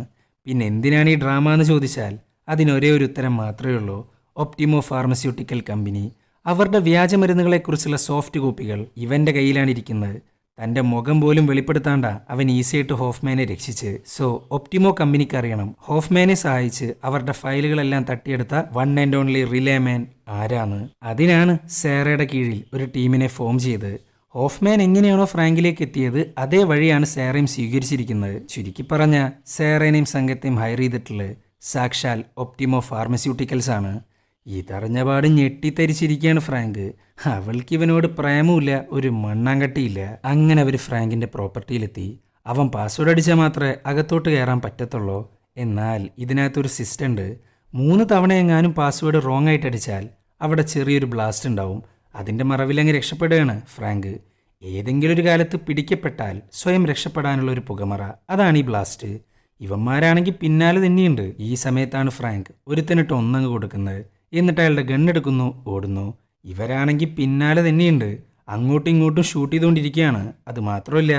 പിന്നെ എന്തിനാണ് ഈ ഡ്രാമ എന്ന് ചോദിച്ചാൽ അതിനൊരേ ഒരു ഉത്തരം മാത്രമേ ഉള്ളൂ. ഒപ്റ്റിമോ ഫാർമസ്യൂട്ടിക്കൽ കമ്പനി അവരുടെ വ്യാജമരുന്നുകളെക്കുറിച്ചുള്ള സോഫ്റ്റ് കോപ്പികൾ ഇവൻ്റെ കയ്യിലാണ് ഇരിക്കുന്നത്. തൻ്റെ മുഖം പോലും വെളിപ്പെടുത്താണ്ട അവൻ ഈസിയായിട്ട് ഹോഫ്മാനെ രക്ഷിച്ച്. സോ ഒപ്റ്റിമോ കമ്പനിക്ക് അറിയണം ഹോഫ്മാനെ സഹായിച്ച് അവരുടെ ഫയലുകളെല്ലാം തട്ടിയെടുത്ത വൺ ആൻഡ് ഓൺലി റിലേ മാൻ ആരാന്ന്. അതിനാണ് സാറയുടെ കീഴിൽ ഒരു ടീമിനെ ഫോം ചെയ്ത്. ഹോഫ്മാൻ എങ്ങനെയാണോ ഫ്രാങ്കിലേക്ക് എത്തിയത് അതേ വഴിയാണ് സാറയും സ്വീകരിച്ചിരിക്കുന്നത്. ചുരുക്കി പറഞ്ഞ സാറേനെയും സംഘത്തെയും ഹയർ ചെയ്തിട്ടുള്ളത് സാക്ഷാൽ ഒപ്റ്റിമോ ഫാർമസ്യൂട്ടിക്കൽസ് ആണ്. ഇതറിഞ്ഞപാട് ഞെട്ടിത്തരിച്ചിരിക്കുകയാണ് ഫ്രാങ്ക്. അവൾക്ക് ഇവനോട് പ്രേമമില്ല, ഒരു മണ്ണാങ്കട്ടിയില്ല. അങ്ങനെ അവർ ഫ്രാങ്കിൻ്റെ പ്രോപ്പർട്ടിയിലെത്തി. അവൻ പാസ്വേഡ് അടിച്ചാൽ മാത്രമേ അകത്തോട്ട് കയറാൻ പറ്റത്തുള്ളൂ. എന്നാൽ ഇതിനകത്തൊരു സിസ്റ്റം ഉണ്ട്. 3 തവണയെങ്ങാനും പാസ്വേഡ് റോങ് ആയിട്ട് അടിച്ചാൽ അവിടെ ചെറിയൊരു ബ്ലാസ്റ്റ് ഉണ്ടാവും. അതിൻ്റെ മറവിലങ്ങ് രക്ഷപ്പെടുകയാണ് ഫ്രാങ്ക്. ഏതെങ്കിലും ഒരു കാലത്ത് പിടിക്കപ്പെട്ടാൽ സ്വയം രക്ഷപ്പെടാനുള്ള ഒരു പുകമറ, അതാണ് ഈ ബ്ലാസ്റ്റ്. ഇവന്മാരാണെങ്കിൽ പിന്നാലെ തന്നെയുണ്ട്. ഈ സമയത്താണ് ഫ്രാങ്ക് ഒരുത്തനിട്ട് ഒന്നങ്ങ് കൊടുക്കുന്നത്. എന്നിട്ട് അയാളുടെ ഗണ്ണെടുക്കുന്നു, ഓടുന്നു. ഇവരാണെങ്കിൽ പിന്നാലെ തന്നെയുണ്ട്. അങ്ങോട്ടും ഇങ്ങോട്ടും ഷൂട്ട് ചെയ്തുകൊണ്ടിരിക്കുകയാണ്. അത് മാത്രമല്ല,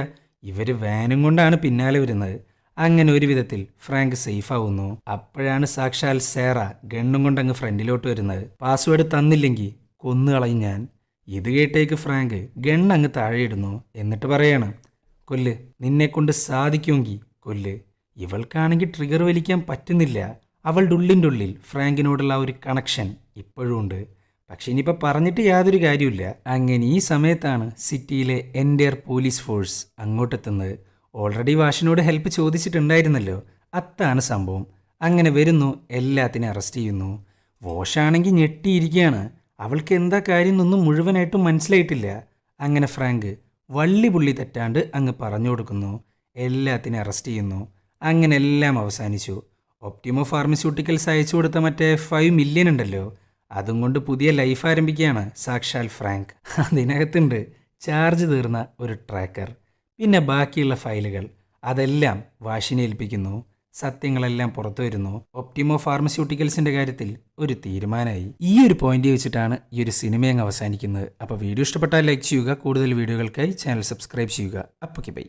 ഇവർ വാനും കൊണ്ടാണ് പിന്നാലെ വരുന്നത്. അങ്ങനെ ഒരു വിധത്തിൽ ഫ്രാങ്ക് സേഫ് ആവുന്നു. അപ്പോഴാണ് സാക്ഷാൽ സാറ ഗണ്ണും കൊണ്ടങ്ങ് ഫ്രണ്ടിലോട്ട് വരുന്നത്. പാസ്വേഡ് തന്നില്ലെങ്കിൽ കൊന്നുകളയും ഞാൻ. ഇത് കേട്ടേക്ക് ഫ്രാങ്ക് ഗണ്ണങ്ങ് താഴെയിടുന്നു. എന്നിട്ട് പറയാണ്, കൊല്ല്, നിന്നെക്കൊണ്ട് സാധിക്കുമെങ്കിൽ കൊല്ല്. ഇവൾക്കാണെങ്കിൽ ട്രിഗർ വലിക്കാൻ പറ്റുന്നില്ല. അവളുടെ ഉള്ളിൽ ഫ്രാങ്കിനോടുള്ള ഒരു കണക്ഷൻ ഇപ്പോഴും ഉണ്ട്. പക്ഷെ ഇനിയിപ്പോൾ പറഞ്ഞിട്ട് യാതൊരു കാര്യമില്ല. അങ്ങനെ ഈ സമയത്താണ് സിറ്റിയിലെ എൻറ്റയർ പോലീസ് ഫോഴ്സ് അങ്ങോട്ടെത്തുന്നത്. ഓൾറെഡി വാഷിനോട് ഹെൽപ്പ് ചോദിച്ചിട്ടുണ്ടായിരുന്നല്ലോ, അതാണ് സംഭവം. അങ്ങനെ വരുന്നു, എല്ലാത്തിനും അറസ്റ്റ് ചെയ്യുന്നു. വോഷാണെങ്കിൽ ഞെട്ടിയിരിക്കുകയാണ്. അവൾക്ക് എന്താ കാര്യം എന്നൊന്നും മുഴുവനായിട്ടും മനസ്സിലായിട്ടില്ല. അങ്ങനെ ഫ്രാങ്ക് വള്ളി പുള്ളി തെറ്റാണ്ട് അങ്ങ് പറഞ്ഞു കൊടുക്കുന്നു. എല്ലാത്തിനും അറസ്റ്റ് ചെയ്യുന്നു. അങ്ങനെ എല്ലാം അവസാനിച്ചു. ഒപ്റ്റിമോ ഫാർമസ്യൂട്ടിക്കൽസ് അയച്ചു കൊടുത്ത മറ്റേ 5 മില്യൺ ഉണ്ടല്ലോ, അതും കൊണ്ട് പുതിയ ലൈഫ് ആരംഭിക്കുകയാണ് സാക്ഷാൽ ഫ്രാങ്ക്. അതിനകത്തുണ്ട് ചാർജ് തീർന്ന ഒരു ട്രാക്കർ, പിന്നെ ബാക്കിയുള്ള ഫയലുകൾ അതെല്ലാം വാഷിനെ ഏൽപ്പിക്കുന്നു. സത്യങ്ങളെല്ലാം പുറത്തു വരുന്നു. ഒപ്റ്റിമോ ഫാർമസ്യൂട്ടിക്കൽസിൻ്റെ കാര്യത്തിൽ ഒരു തീരുമാനമായി. ഈ ഒരു പോയിന്റ് വെച്ചിട്ടാണ് ഈ ഒരു സിനിമ അങ്ങ് അവസാനിക്കുന്നത്. അപ്പോൾ വീഡിയോ ഇഷ്ടപ്പെട്ടാൽ ലൈക്ക് ചെയ്യുക. കൂടുതൽ വീഡിയോകൾക്കായി ചാനൽ സബ്സ്ക്രൈബ് ചെയ്യുക. അപ്പോൾ ബൈ.